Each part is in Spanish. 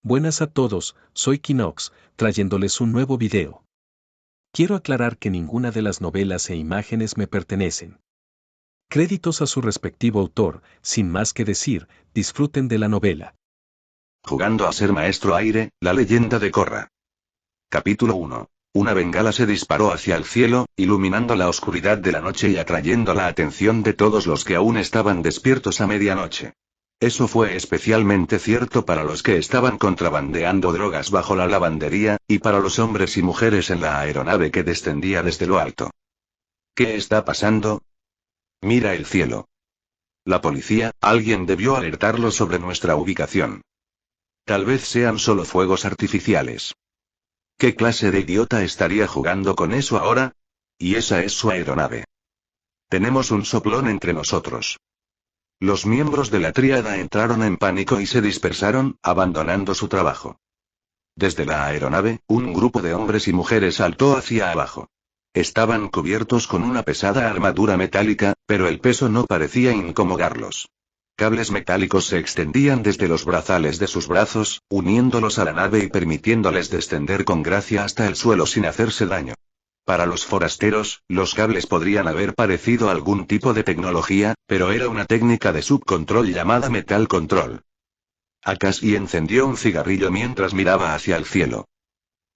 Buenas a todos, soy Kinox, trayéndoles un nuevo video. Quiero aclarar que ninguna de las novelas e imágenes me pertenecen. Créditos a su respectivo autor, sin más que decir, disfruten de la novela. Jugando a ser maestro aire, la leyenda de Korra. Capítulo 1. Una bengala se disparó hacia el cielo, iluminando la oscuridad de la noche y atrayendo la atención de todos los que aún estaban despiertos a medianoche. Eso fue especialmente cierto para los que estaban contrabandeando drogas bajo la lavandería, y para los hombres y mujeres en la aeronave que descendía desde lo alto. ¿Qué está pasando? Mira el cielo. La policía, alguien debió alertarlo sobre nuestra ubicación. Tal vez sean solo fuegos artificiales. ¿Qué clase de idiota estaría jugando con eso ahora? Y esa es su aeronave. Tenemos un soplón entre nosotros. Los miembros de la tríada entraron en pánico y se dispersaron, abandonando su trabajo. Desde la aeronave, un grupo de hombres y mujeres saltó hacia abajo. Estaban cubiertos con una pesada armadura metálica, pero el peso no parecía incomodarlos. Cables metálicos se extendían desde los brazales de sus brazos, uniéndolos a la nave y permitiéndoles descender con gracia hasta el suelo sin hacerse daño. Para los forasteros, los cables podrían haber parecido algún tipo de tecnología, pero era una técnica de subcontrol llamada metal control. Akashi encendió un cigarrillo mientras miraba hacia el cielo.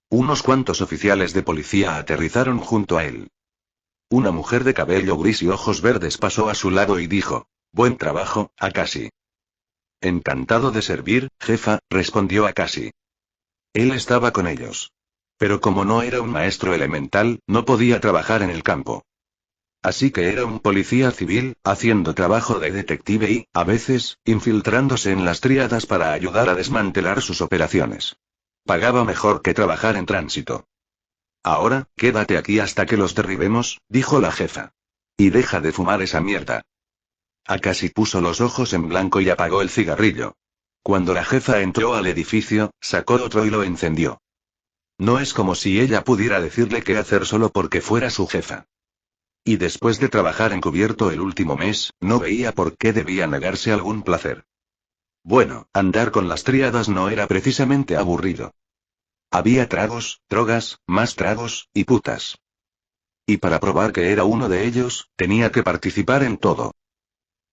Unos cuantos oficiales de policía aterrizaron junto a él. Una mujer de cabello gris y ojos verdes pasó a su lado y dijo: «Buen trabajo, Akashi». «Encantado de servir, jefa», respondió Akashi. Él estaba con ellos. Pero como no era un maestro elemental, no podía trabajar en el campo. Así que era un policía civil, haciendo trabajo de detective y, a veces, infiltrándose en las tríadas para ayudar a desmantelar sus operaciones. Pagaba mejor que trabajar en tránsito. «Ahora, quédate aquí hasta que los derribemos», dijo la jefa. «Y deja de fumar esa mierda». Akashi puso los ojos en blanco y apagó el cigarrillo. Cuando la jefa entró al edificio, sacó otro y lo encendió. No es como si ella pudiera decirle qué hacer solo porque fuera su jefa. Y después de trabajar encubierto el último mes, no veía por qué debía negarse algún placer. Bueno, andar con las tríadas no era precisamente aburrido. Había tragos, drogas, más tragos, y putas. Y para probar que era uno de ellos, tenía que participar en todo.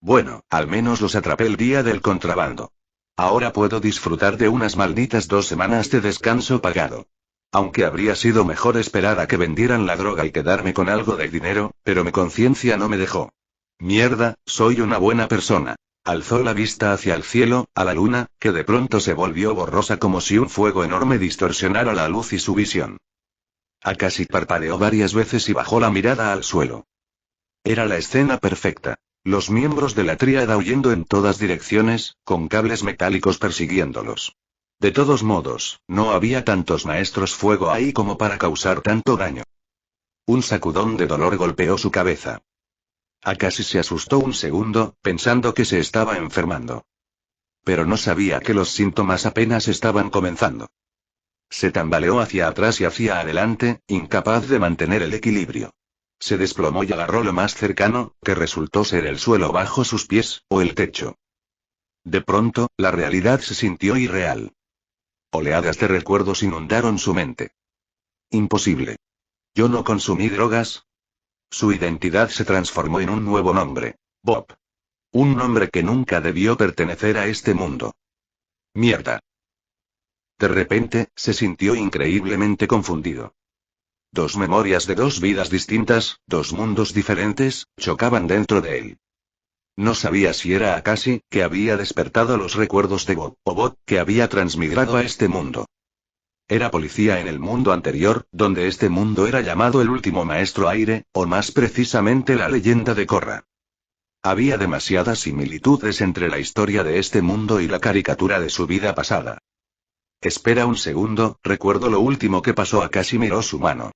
Bueno, al menos los atrapé el día del contrabando. Ahora puedo disfrutar de unas malditas 2 semanas de descanso pagado. Aunque habría sido mejor esperar a que vendieran la droga y quedarme con algo de dinero, pero mi conciencia no me dejó. Mierda, soy una buena persona. Alzó la vista hacia el cielo, a la luna, que de pronto se volvió borrosa como si un fuego enorme distorsionara la luz y su visión. Akashi parpadeó varias veces y bajó la mirada al suelo. Era la escena perfecta. Los miembros de la tríada huyendo en todas direcciones, con cables metálicos persiguiéndolos. De todos modos, no había tantos maestros fuego ahí como para causar tanto daño. Un sacudón de dolor golpeó su cabeza. Akashi se asustó un segundo, pensando que se estaba enfermando. Pero no sabía que los síntomas apenas estaban comenzando. Se tambaleó hacia atrás y hacia adelante, incapaz de mantener el equilibrio. Se desplomó y agarró lo más cercano, que resultó ser el suelo bajo sus pies, o el techo. De pronto, la realidad se sintió irreal. Oleadas de recuerdos inundaron su mente. Imposible. Yo no consumí drogas. Su identidad se transformó en un nuevo nombre. Bob. Un nombre que nunca debió pertenecer a este mundo. Mierda. De repente, se sintió increíblemente confundido. 2 memorias de 2 vidas distintas, 2 mundos diferentes, chocaban dentro de él. No sabía si era Akashi, que había despertado los recuerdos de Bob, o Bob, que había transmigrado a este mundo. Era policía en el mundo anterior, donde este mundo era llamado el último maestro aire, o más precisamente la leyenda de Korra. Había demasiadas similitudes entre la historia de este mundo y la caricatura de su vida pasada. Espera un segundo, recuerdo lo último que pasó. Akashi miró su mano.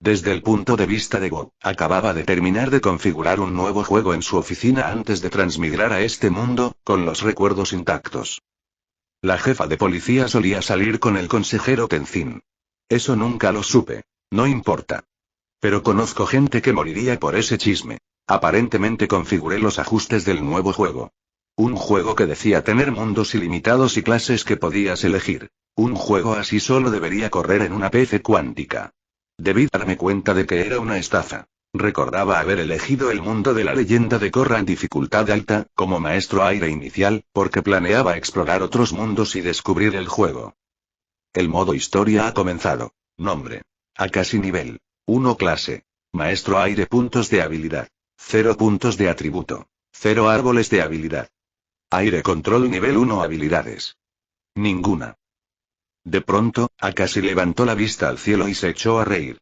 Desde el punto de vista de Bob, acababa de terminar de configurar un nuevo juego en su oficina antes de transmigrar a este mundo, con los recuerdos intactos. La jefa de policía solía salir con el consejero Tenzin. Eso nunca lo supe. No importa. Pero conozco gente que moriría por ese chisme. Aparentemente configuré los ajustes del nuevo juego. Un juego que decía tener mundos ilimitados y clases que podías elegir. Un juego así solo debería correr en una PC cuántica. Debí darme cuenta de que era una estafa. Recordaba haber elegido el mundo de la leyenda de Korra en dificultad alta, como maestro aire inicial, porque planeaba explorar otros mundos y descubrir el juego. El modo historia ha comenzado. Nombre. Akashi nivel 1 clase. Maestro aire puntos de habilidad. 0 puntos de atributo. 0 árboles de habilidad. Aire control nivel 1 habilidades. Ninguna. De pronto, Akashi levantó la vista al cielo y se echó a reír.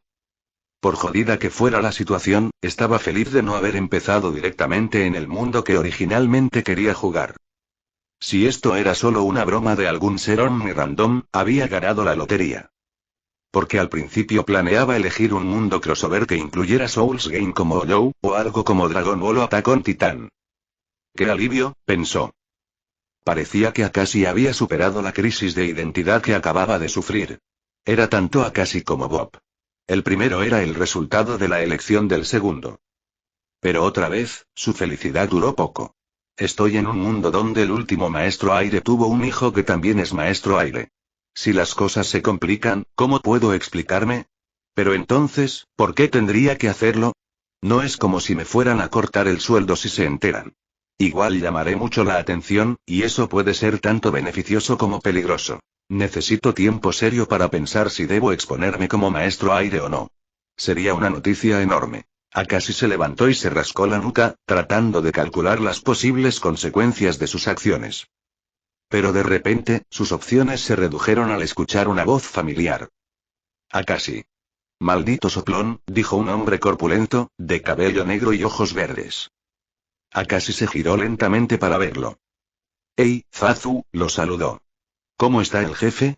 Por jodida que fuera la situación, estaba feliz de no haber empezado directamente en el mundo que originalmente quería jugar. Si esto era solo una broma de algún ser omni random, había ganado la lotería. Porque al principio planeaba elegir un mundo crossover que incluyera Souls Game como Hollow, o algo como Dragon Ball o Attack on Titan. ¡Qué alivio!, pensó. Parecía que Akashi había superado la crisis de identidad que acababa de sufrir. Era tanto Akashi como Bob. El primero era el resultado de la elección del segundo. Pero otra vez, su felicidad duró poco. Estoy en un mundo donde el último maestro aire tuvo un hijo que también es maestro aire. Si las cosas se complican, ¿cómo puedo explicarme? Pero entonces, ¿por qué tendría que hacerlo? No es como si me fueran a cortar el sueldo si se enteran. Igual llamaré mucho la atención, y eso puede ser tanto beneficioso como peligroso. Necesito tiempo serio para pensar si debo exponerme como maestro aire o no. Sería una noticia enorme. Akashi se levantó y se rascó la nuca, tratando de calcular las posibles consecuencias de sus acciones. Pero de repente, sus opciones se redujeron al escuchar una voz familiar. Akashi. Maldito soplón, dijo un hombre corpulento, de cabello negro y ojos verdes. Akashi se giró lentamente para verlo. «Hey, Zazu», lo saludó. «¿Cómo está el jefe?»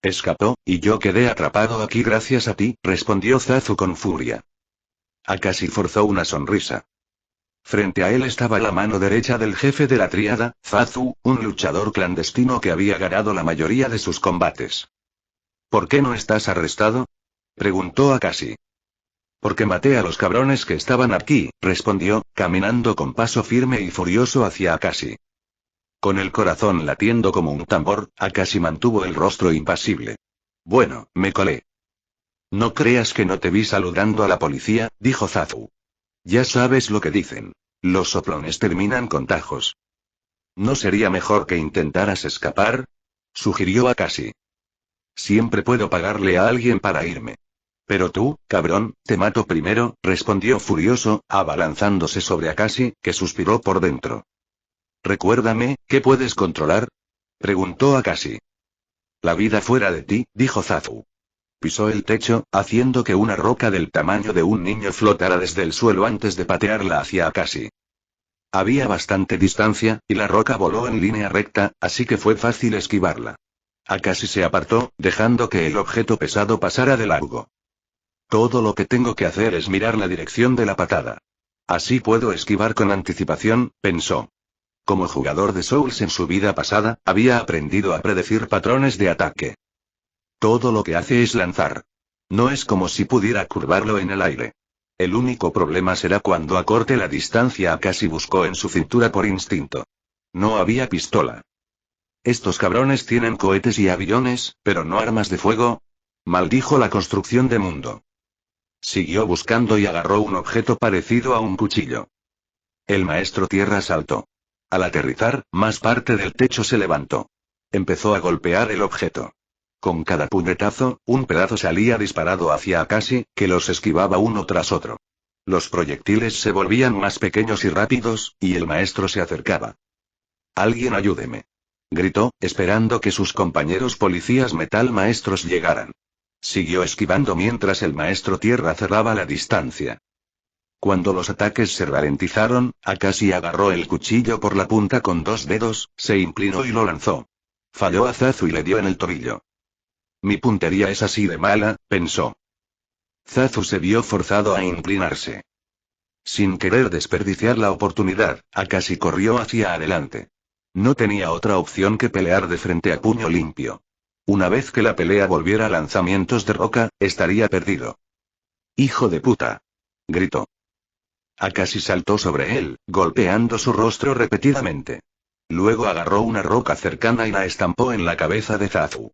«Escapó, y yo quedé atrapado aquí gracias a ti», respondió Zazu con furia. Akashi forzó una sonrisa. Frente a él estaba la mano derecha del jefe de la tríada, Zazu, un luchador clandestino que había ganado la mayoría de sus combates. «¿Por qué no estás arrestado?», preguntó Akashi. «Porque maté a los cabrones que estaban aquí», respondió, caminando con paso firme y furioso hacia Akashi. Con el corazón latiendo como un tambor, Akashi mantuvo el rostro impasible. «Bueno, me colé». «No creas que no te vi saludando a la policía», dijo Zazu. «Ya sabes lo que dicen. Los soplones terminan con tajos». «¿No sería mejor que intentaras escapar?», sugirió Akashi. «Siempre puedo pagarle a alguien para irme». «Pero tú, cabrón, te mato primero», respondió furioso, abalanzándose sobre Akashi, que suspiró por dentro. «Recuérdame, ¿qué puedes controlar?», preguntó Akashi. «La vida fuera de ti», dijo Zazu. Pisó el techo, haciendo que una roca del tamaño de un niño flotara desde el suelo antes de patearla hacia Akashi. Había bastante distancia, y la roca voló en línea recta, así que fue fácil esquivarla. Akashi se apartó, dejando que el objeto pesado pasara de largo. Todo lo que tengo que hacer es mirar la dirección de la patada. Así puedo esquivar con anticipación, pensó. Como jugador de Souls en su vida pasada, había aprendido a predecir patrones de ataque. Todo lo que hace es lanzar. No es como si pudiera curvarlo en el aire. El único problema será cuando acorte la distancia. Akashi buscó en su cintura por instinto. No había pistola. «Estos cabrones tienen cohetes y aviones, pero no armas de fuego», maldijo la construcción de mundo. Siguió buscando y agarró un objeto parecido a un cuchillo. El maestro tierra saltó. Al aterrizar, más parte del techo se levantó. Empezó a golpear el objeto. Con cada puñetazo, un pedazo salía disparado hacia Akashi, que los esquivaba uno tras otro. Los proyectiles se volvían más pequeños y rápidos, y el maestro se acercaba. «Alguien ayúdeme», gritó, esperando que sus compañeros policías metal maestros llegaran. Siguió esquivando mientras el maestro tierra cerraba la distancia. Cuando los ataques se ralentizaron, Akashi agarró el cuchillo por la punta con 2 dedos, se inclinó y lo lanzó. Falló a Zazu y le dio en el tobillo. «Mi puntería es así de mala», pensó. Zazu se vio forzado a inclinarse. Sin querer desperdiciar la oportunidad, Akashi corrió hacia adelante. No tenía otra opción que pelear de frente a puño limpio. Una vez que la pelea volviera a lanzamientos de roca, estaría perdido. «¡Hijo de puta!», gritó. Akashi saltó sobre él, golpeando su rostro repetidamente. Luego agarró una roca cercana y la estampó en la cabeza de Zazu.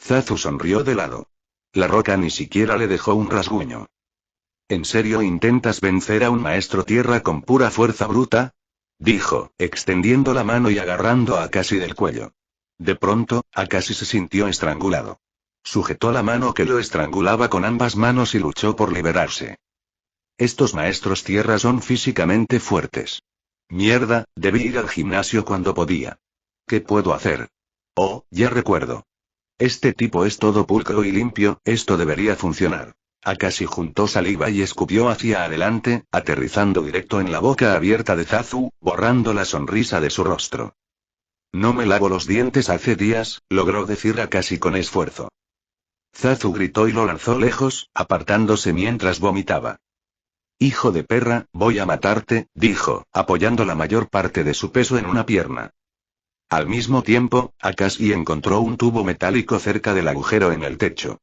Zazu sonrió de lado. La roca ni siquiera le dejó un rasguño. ¿En serio intentas vencer a un maestro tierra con pura fuerza bruta? Dijo, extendiendo la mano y agarrando a Akashi del cuello. De pronto, Akashi se sintió estrangulado. Sujetó la mano que lo estrangulaba con ambas manos y luchó por liberarse. Estos maestros tierra son físicamente fuertes. Mierda, debí ir al gimnasio cuando podía. ¿Qué puedo hacer? Oh, ya recuerdo. Este tipo es todo pulcro y limpio, esto debería funcionar. Akashi juntó saliva y escupió hacia adelante, aterrizando directo en la boca abierta de Zazu, borrando la sonrisa de su rostro. No me lavo los dientes hace días, logró decir Akashi con esfuerzo. Zazu gritó y lo lanzó lejos, apartándose mientras vomitaba. Hijo de perra, voy a matarte, dijo, apoyando la mayor parte de su peso en una pierna. Al mismo tiempo, Akashi encontró un tubo metálico cerca del agujero en el techo.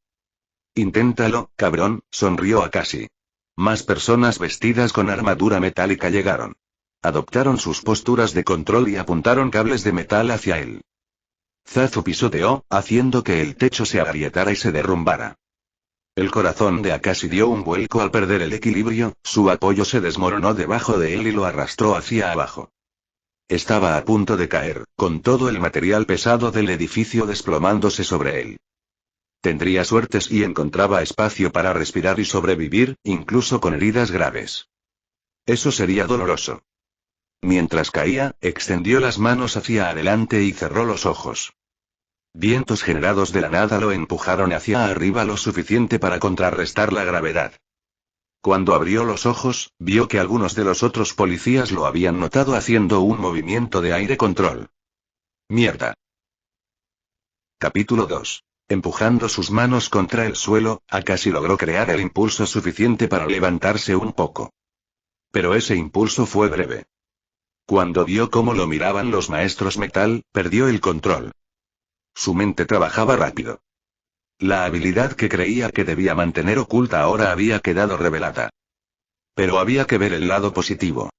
Inténtalo, cabrón, sonrió Akashi. Más personas vestidas con armadura metálica llegaron. Adoptaron sus posturas de control y apuntaron cables de metal hacia él. Zazu pisoteó, haciendo que el techo se agrietara y se derrumbara. El corazón de Akashi dio un vuelco al perder el equilibrio, su apoyo se desmoronó debajo de él y lo arrastró hacia abajo. Estaba a punto de caer, con todo el material pesado del edificio desplomándose sobre él. Tendría suerte si encontraba espacio para respirar y sobrevivir, incluso con heridas graves. Eso sería doloroso. Mientras caía, extendió las manos hacia adelante y cerró los ojos. Vientos generados de la nada lo empujaron hacia arriba lo suficiente para contrarrestar la gravedad. Cuando abrió los ojos, vio que algunos de los otros policías lo habían notado haciendo un movimiento de aire control. Mierda. Capítulo 2. Empujando sus manos contra el suelo, Akashi logró crear el impulso suficiente para levantarse un poco. Pero ese impulso fue breve. Cuando vio cómo lo miraban los maestros metal, perdió el control. Su mente trabajaba rápido. La habilidad que creía que debía mantener oculta ahora había quedado revelada. Pero había que ver el lado positivo.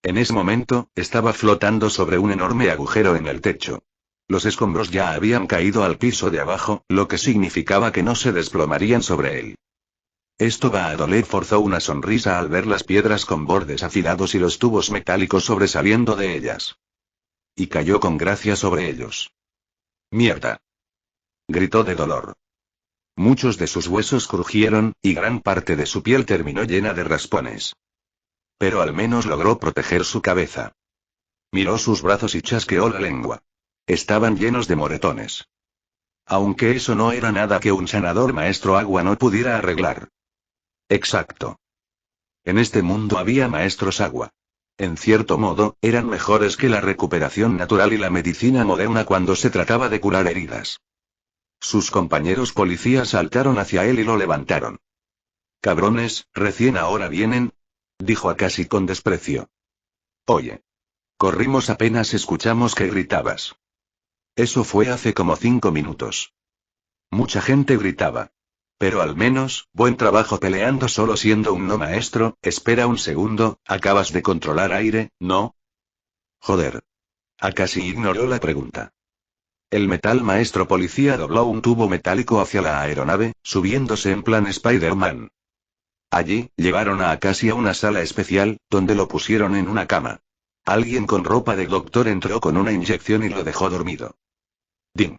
En ese momento, estaba flotando sobre un enorme agujero en el techo. Los escombros ya habían caído al piso de abajo, lo que significaba que no se desplomarían sobre él. Esto va a doler, forzó una sonrisa al ver las piedras con bordes afilados y los tubos metálicos sobresaliendo de ellas. Y cayó con gracia sobre ellos. Mierda. Gritó de dolor. Muchos de sus huesos crujieron, y gran parte de su piel terminó llena de raspones. Pero al menos logró proteger su cabeza. Miró sus brazos y chasqueó la lengua. Estaban llenos de moretones. Aunque eso no era nada que un sanador maestro agua no pudiera arreglar. Exacto. En este mundo había maestros agua. En cierto modo, eran mejores que la recuperación natural y la medicina moderna cuando se trataba de curar heridas. Sus compañeros policías saltaron hacia él y lo levantaron. Cabrones, recién ahora vienen, dijo Akashi con desprecio. Oye. Corrimos apenas escuchamos que gritabas. Eso fue hace como 5 minutos. Mucha gente gritaba. Pero al menos, buen trabajo peleando solo siendo un no maestro. Espera un segundo, acabas de controlar aire, ¿no? Joder. Akashi ignoró la pregunta. El metal maestro policía dobló un tubo metálico hacia la aeronave, subiéndose en plan Spider-Man. Allí, llevaron a Akashi a una sala especial, donde lo pusieron en una cama. Alguien con ropa de doctor entró con una inyección y lo dejó dormido. Ding.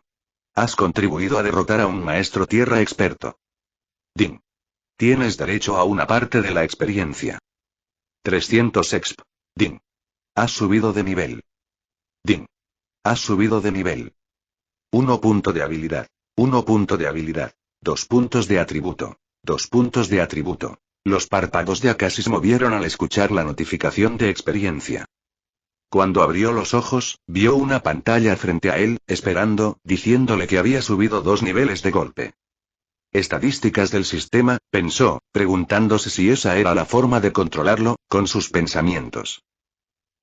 Has contribuido a derrotar a un maestro tierra experto. Ding. Tienes derecho a una parte de la experiencia. 300 exp. Ding. Has subido de nivel. Ding. Has subido de nivel. 1 punto de habilidad. 1 punto de habilidad. 2 puntos de atributo. 2 puntos de atributo. Los párpados de Akashi se movieron al escuchar la notificación de experiencia. Cuando abrió los ojos, vio una pantalla frente a él, esperando, diciéndole que había subido 2 niveles de golpe. Estadísticas del sistema, pensó, preguntándose si esa era la forma de controlarlo, con sus pensamientos.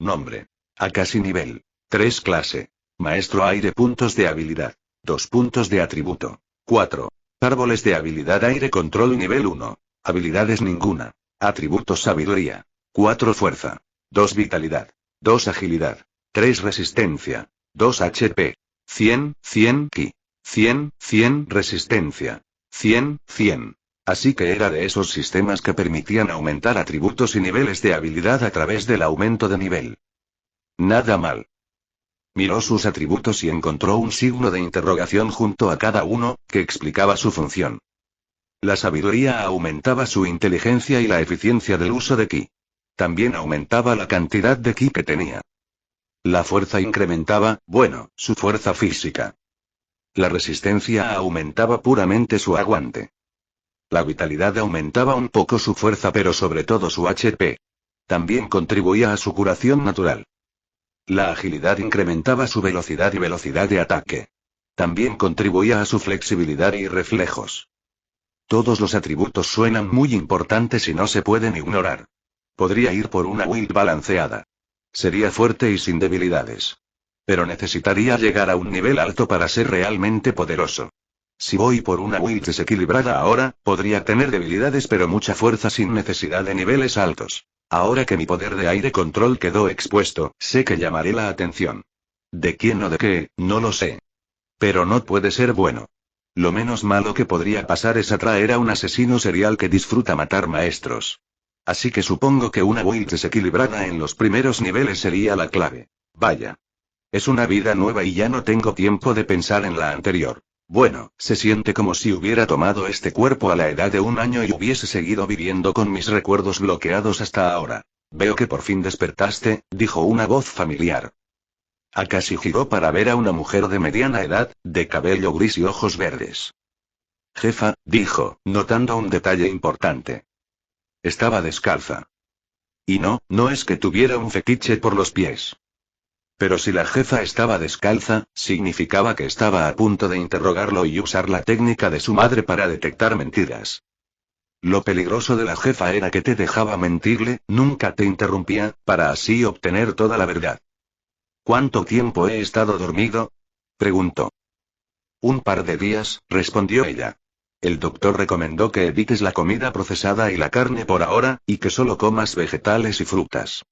Nombre. Akashi nivel 3 clase. Maestro aire. Puntos de habilidad. 2 puntos de atributo. 4. Árboles de habilidad aire control nivel 1. Habilidades ninguna. Atributos sabiduría. 4 fuerza. 2 vitalidad. 2 agilidad. 3 resistencia. 2 HP. 100, 100 ki. 100, 100 resistencia. 100, 100. Así que era de esos sistemas que permitían aumentar atributos y niveles de habilidad a través del aumento de nivel. Nada mal. Miró sus atributos y encontró un signo de interrogación junto a cada uno, que explicaba su función. La sabiduría aumentaba su inteligencia y la eficiencia del uso de ki. También aumentaba la cantidad de ki que tenía. La fuerza incrementaba, bueno, su fuerza física. La resistencia aumentaba puramente su aguante. La vitalidad aumentaba un poco su fuerza pero sobre todo su HP. También contribuía a su curación natural. La agilidad incrementaba su velocidad y velocidad de ataque. También contribuía a su flexibilidad y reflejos. Todos los atributos suenan muy importantes y no se pueden ignorar. Podría ir por una build balanceada. Sería fuerte y sin debilidades. Pero necesitaría llegar a un nivel alto para ser realmente poderoso. Si voy por una build desequilibrada ahora, podría tener debilidades pero mucha fuerza sin necesidad de niveles altos. Ahora que mi poder de aire control quedó expuesto, sé que llamaré la atención. ¿De quién o de qué? No lo sé. Pero no puede ser bueno. Lo menos malo que podría pasar es atraer a un asesino serial que disfruta matar maestros. Así que supongo que una build desequilibrada en los primeros niveles sería la clave. Vaya. Es una vida nueva y ya no tengo tiempo de pensar en la anterior. Bueno, se siente como si hubiera tomado este cuerpo a la edad de 1 año y hubiese seguido viviendo con mis recuerdos bloqueados hasta ahora. Veo que por fin despertaste, dijo una voz familiar. Akashi giró para ver a una mujer de mediana edad, de cabello gris y ojos verdes. Jefa, dijo, notando un detalle importante. Estaba descalza. Y no es que tuviera un fetiche por los pies. Pero si la jefa estaba descalza, significaba que estaba a punto de interrogarlo y usar la técnica de su madre para detectar mentiras. Lo peligroso de la jefa era que te dejaba mentirle, nunca te interrumpía, para así obtener toda la verdad. ¿Cuánto tiempo he estado dormido? Preguntó. 1 par de días, respondió ella. El doctor recomendó que evites la comida procesada y la carne por ahora, y que solo comas vegetales y frutas.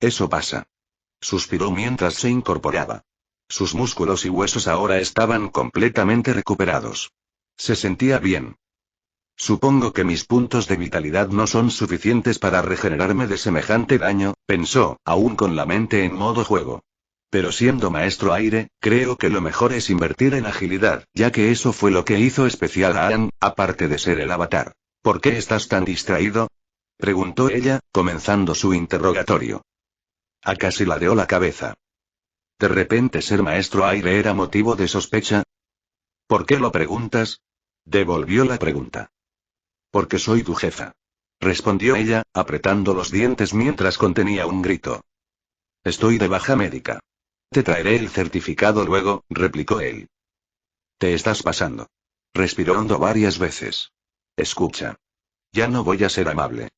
Eso pasa. Suspiró mientras se incorporaba. Sus músculos y huesos ahora estaban completamente recuperados. Se sentía bien. Supongo que mis puntos de vitalidad no son suficientes para regenerarme de semejante daño, pensó, aún con la mente en modo juego. Pero siendo maestro aire, creo que lo mejor es invertir en agilidad, ya que eso fue lo que hizo especial a Aang, aparte de ser el avatar. ¿Por qué estás tan distraído? Preguntó ella, comenzando su interrogatorio. Akashi ladeó la cabeza. ¿De repente ser maestro aire era motivo de sospecha? ¿Por qué lo preguntas? Devolvió la pregunta. Porque soy tu jefa. Respondió ella, apretando los dientes mientras contenía un grito. Estoy de baja médica. Te traeré el certificado luego, replicó él. Te estás pasando. Respiró hondo varias veces. Escucha. Ya no voy a ser amable.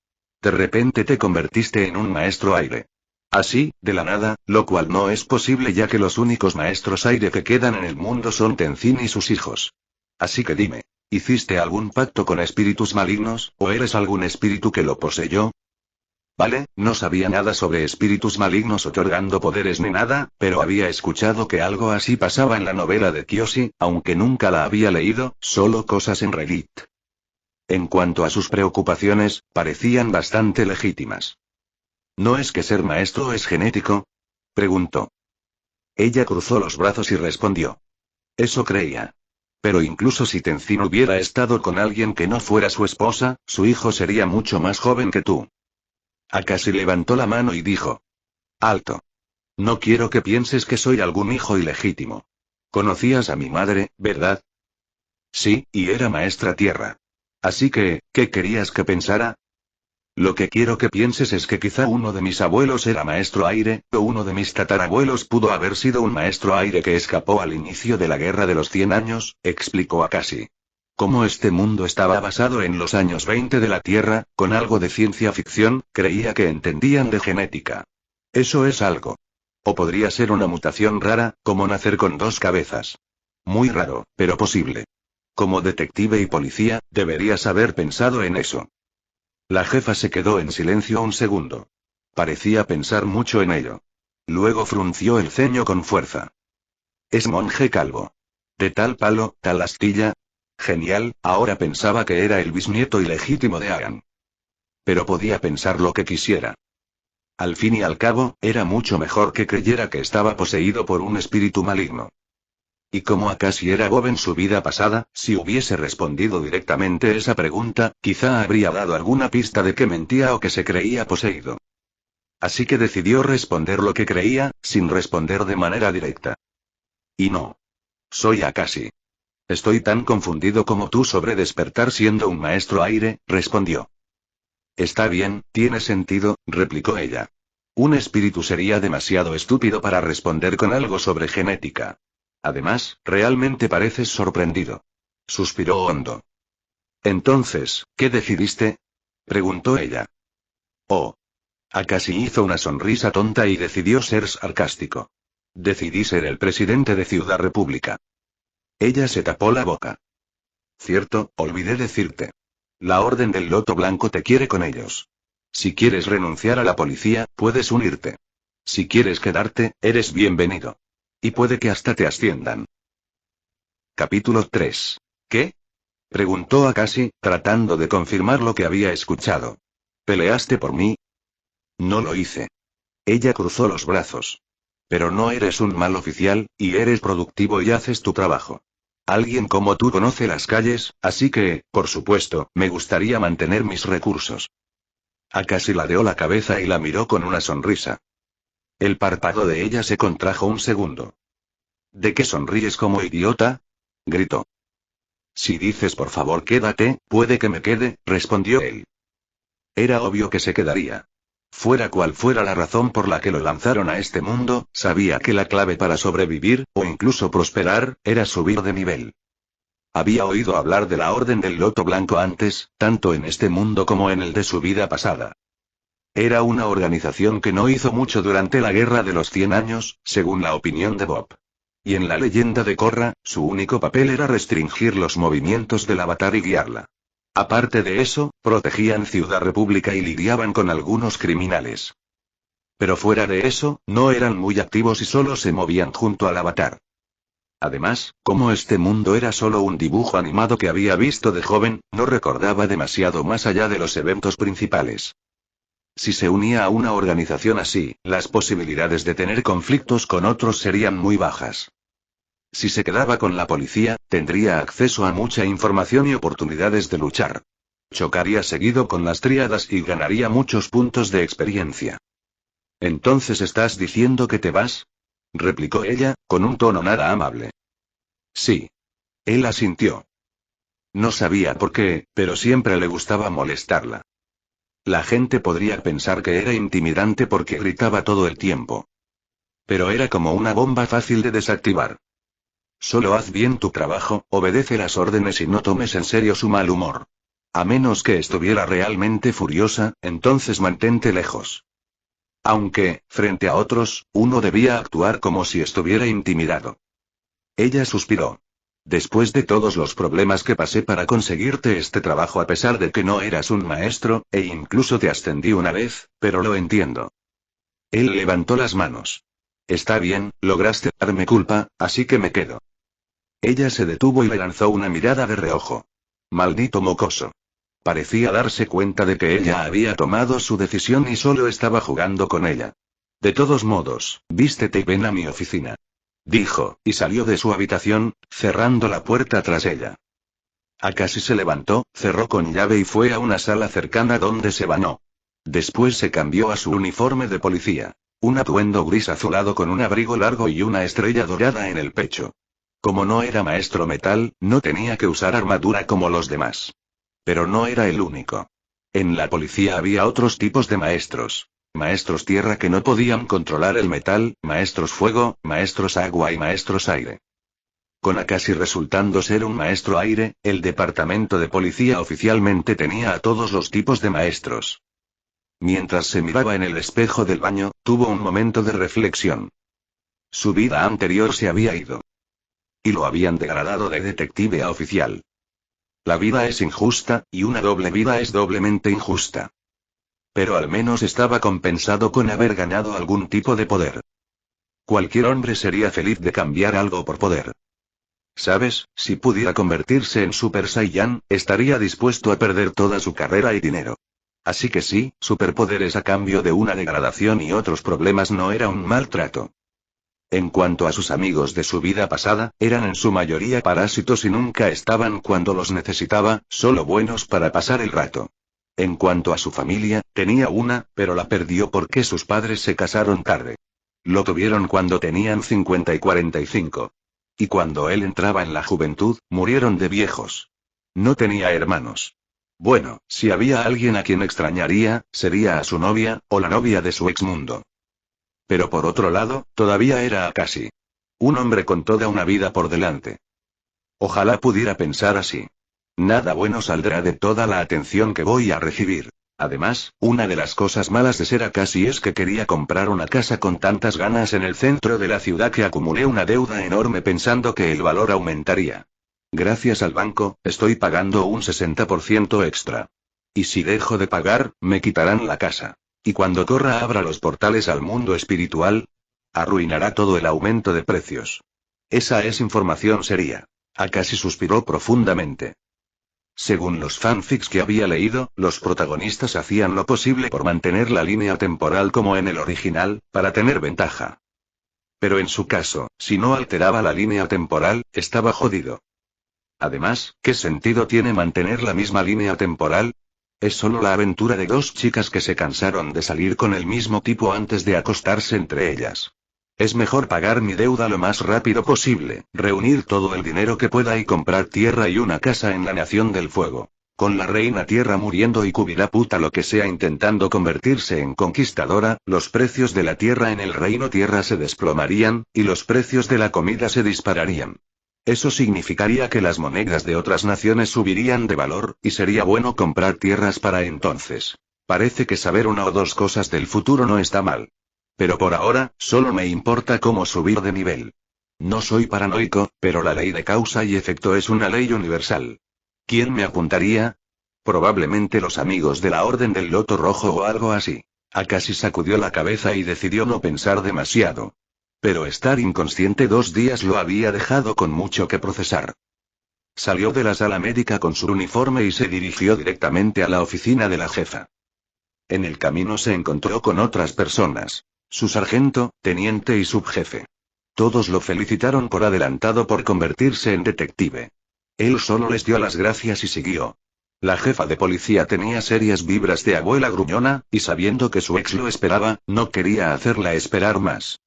De repente te convertiste en un maestro aire. Así, de la nada, lo cual no es posible ya que los únicos maestros aire que quedan en el mundo son Tenzin y sus hijos. Así que dime, ¿hiciste algún pacto con espíritus malignos, o eres algún espíritu que lo poseyó? Vale, no sabía nada sobre espíritus malignos otorgando poderes ni nada, pero había escuchado que algo así pasaba en la novela de Kyoshi, aunque nunca la había leído, solo cosas en Reddit. En cuanto a sus preocupaciones, parecían bastante legítimas. ¿No es que ser maestro es genético? Preguntó. Ella cruzó los brazos y respondió. Eso creía. Pero incluso si Tenzin hubiera estado con alguien que no fuera su esposa, su hijo sería mucho más joven que tú. Akashi levantó la mano y dijo. Alto. No quiero que pienses que soy algún hijo ilegítimo. Conocías a mi madre, ¿verdad? Sí, y era maestra tierra. Así que, ¿qué querías que pensara? Lo que quiero que pienses es que quizá uno de mis abuelos era maestro aire, o uno de mis tatarabuelos pudo haber sido un maestro aire que escapó al inicio de la Guerra de los 100 años, explicó Akashi. Como este mundo estaba basado en los años 20 de la Tierra, con algo de ciencia ficción, creía que entendían de genética. Eso es algo. O podría ser una mutación rara, como nacer con 2 cabezas. Muy raro, pero posible. Como detective y policía, deberías haber pensado en eso. La jefa se quedó en silencio un segundo. Parecía pensar mucho en ello. Luego frunció el ceño con fuerza. Es monje calvo. De tal palo, tal astilla. Genial, ahora pensaba que era el bisnieto ilegítimo de Aang. Pero podía pensar lo que quisiera. Al fin y al cabo, era mucho mejor que creyera que estaba poseído por un espíritu maligno. Y como Akashi era Bob en su vida pasada, si hubiese respondido directamente esa pregunta, quizá habría dado alguna pista de que mentía o que se creía poseído. Así que decidió responder lo que creía, sin responder de manera directa. Y no. Soy Akashi. Estoy tan confundido como tú sobre despertar siendo un maestro aire, respondió. Está bien, tiene sentido, replicó ella. Un espíritu sería demasiado estúpido para responder con algo sobre genética. Además, realmente pareces sorprendido. Suspiró hondo. Entonces, ¿qué decidiste? Preguntó ella. Oh. Akashi hizo una sonrisa tonta y decidió ser sarcástico. Decidí ser el presidente de Ciudad República. Ella se tapó la boca. Cierto, olvidé decirte. La Orden del Loto Blanco te quiere con ellos. Si quieres renunciar a la policía, puedes unirte. Si quieres quedarte, eres bienvenido. Y puede que hasta te asciendan. Capítulo 3. ¿Qué? Preguntó Akashi, tratando de confirmar lo que había escuchado. ¿Peleaste por mí? No lo hice. Ella cruzó los brazos. Pero no eres un mal oficial, y eres productivo y haces tu trabajo. Alguien como tú conoce las calles, así que, por supuesto, me gustaría mantener mis recursos. Akashi ladeó la cabeza y la miró con una sonrisa. El párpado de ella se contrajo un segundo. ¿De qué sonríes como idiota? Gritó. Si dices por favor quédate, puede que me quede, respondió él. Era obvio que se quedaría. Fuera cual fuera la razón por la que lo lanzaron a este mundo, sabía que la clave para sobrevivir, o incluso prosperar, era subir de nivel. Había oído hablar de la Orden del Loto Blanco antes, tanto en este mundo como en el de su vida pasada. Era una organización que no hizo mucho durante la Guerra de los 100 años, según la opinión de Bob. Y en la leyenda de Korra, su único papel era restringir los movimientos del Avatar y guiarla. Aparte de eso, protegían Ciudad República y lidiaban con algunos criminales. Pero fuera de eso, no eran muy activos y solo se movían junto al Avatar. Además, como este mundo era solo un dibujo animado que había visto de joven, no recordaba demasiado más allá de los eventos principales. Si se unía a una organización así, las posibilidades de tener conflictos con otros serían muy bajas. Si se quedaba con la policía, tendría acceso a mucha información y oportunidades de luchar. Chocaría seguido con las tríadas y ganaría muchos puntos de experiencia. ¿Entonces estás diciendo que te vas? Replicó ella, con un tono nada amable. Sí. Él asintió. No sabía por qué, pero siempre le gustaba molestarla. La gente podría pensar que era intimidante porque gritaba todo el tiempo. Pero era como una bomba fácil de desactivar. Solo haz bien tu trabajo, obedece las órdenes y no tomes en serio su mal humor. A menos que estuviera realmente furiosa, entonces mantente lejos. Aunque, frente a otros, uno debía actuar como si estuviera intimidado. Ella suspiró. Después de todos los problemas que pasé para conseguirte este trabajo a pesar de que no eras un maestro, e incluso te ascendí una vez, pero lo entiendo. Él levantó las manos. Está bien, lograste darme culpa, así que me quedo. Ella se detuvo y le lanzó una mirada de reojo. Maldito mocoso. Parecía darse cuenta de que ella había tomado su decisión y solo estaba jugando con ella. De todos modos, vístete y ven a mi oficina. Dijo, y salió de su habitación, cerrando la puerta tras ella. Akashi se levantó, cerró con llave y fue a una sala cercana donde se bañó. Después se cambió a su uniforme de policía. Un atuendo gris azulado con un abrigo largo y una estrella dorada en el pecho. Como no era maestro metal, no tenía que usar armadura como los demás. Pero no era el único. En la policía había otros tipos de maestros. Maestros tierra que no podían controlar el metal, maestros fuego, maestros agua y maestros aire. Con Akashi resultando ser un maestro aire, el departamento de policía oficialmente tenía a todos los tipos de maestros. Mientras se miraba en el espejo del baño, tuvo un momento de reflexión. Su vida anterior se había ido. Y lo habían degradado de detective a oficial. La vida es injusta, y una doble vida es doblemente injusta. Pero al menos estaba compensado con haber ganado algún tipo de poder. Cualquier hombre sería feliz de cambiar algo por poder. ¿Sabes? Si pudiera convertirse en Super Saiyan, estaría dispuesto a perder toda su carrera y dinero. Así que sí, superpoderes a cambio de una degradación y otros problemas no era un mal trato. En cuanto a sus amigos de su vida pasada, eran en su mayoría parásitos y nunca estaban cuando los necesitaba, solo buenos para pasar el rato. En cuanto a su familia, tenía una, pero la perdió porque sus padres se casaron tarde. Lo tuvieron cuando tenían 50 y 45. Y cuando él entraba en la juventud, murieron de viejos. No tenía hermanos. Bueno, si había alguien a quien extrañaría, sería a su novia, o la novia de su exmundo. Pero por otro lado, todavía era Akashi. Un hombre con toda una vida por delante. Ojalá pudiera pensar así. Nada bueno saldrá de toda la atención que voy a recibir. Además, una de las cosas malas de ser Akashi es que quería comprar una casa con tantas ganas en el centro de la ciudad que acumulé una deuda enorme pensando que el valor aumentaría. Gracias al banco, estoy pagando un 60% extra. Y si dejo de pagar, me quitarán la casa. Y cuando Korra abra los portales al mundo espiritual, arruinará todo el aumento de precios. Esa es información seria. Akashi suspiró profundamente. Según los fanfics que había leído, los protagonistas hacían lo posible por mantener la línea temporal como en el original, para tener ventaja. Pero en su caso, si no alteraba la línea temporal, estaba jodido. Además, ¿qué sentido tiene mantener la misma línea temporal? Es solo la aventura de dos chicas que se cansaron de salir con el mismo tipo antes de acostarse entre ellas. Es mejor pagar mi deuda lo más rápido posible, reunir todo el dinero que pueda y comprar tierra y una casa en la Nación del Fuego. Con la reina tierra muriendo y Kubila puta lo que sea intentando convertirse en conquistadora, los precios de la tierra en el reino tierra se desplomarían, y los precios de la comida se dispararían. Eso significaría que las monedas de otras naciones subirían de valor, y sería bueno comprar tierras para entonces. Parece que saber una o dos cosas del futuro no está mal. Pero por ahora, solo me importa cómo subir de nivel. No soy paranoico, pero la ley de causa y efecto es una ley universal. ¿Quién me apuntaría? Probablemente los amigos de la Orden del Loto Rojo o algo así. Akashi sacudió la cabeza y decidió no pensar demasiado. Pero estar inconsciente 2 días lo había dejado con mucho que procesar. Salió de la sala médica con su uniforme y se dirigió directamente a la oficina de la jefa. En el camino se encontró con otras personas. Su sargento, teniente y subjefe. Todos lo felicitaron por adelantado por convertirse en detective. Él solo les dio las gracias y siguió. La jefa de policía tenía serias vibras de abuela gruñona, y sabiendo que su ex lo esperaba, no quería hacerla esperar más.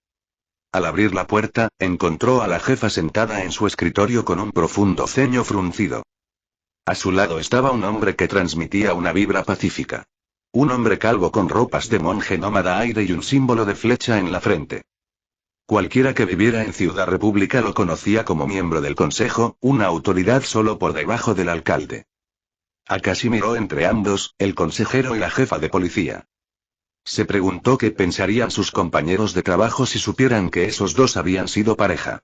Al abrir la puerta, encontró a la jefa sentada en su escritorio con un profundo ceño fruncido. A su lado estaba un hombre que transmitía una vibra pacífica. Un hombre calvo con ropas de monje nómada aire y un símbolo de flecha en la frente. Cualquiera que viviera en Ciudad República lo conocía como miembro del consejo, una autoridad solo por debajo del alcalde. Akashi miró entre ambos, el consejero y la jefa de policía. Se preguntó qué pensarían sus compañeros de trabajo si supieran que esos dos habían sido pareja.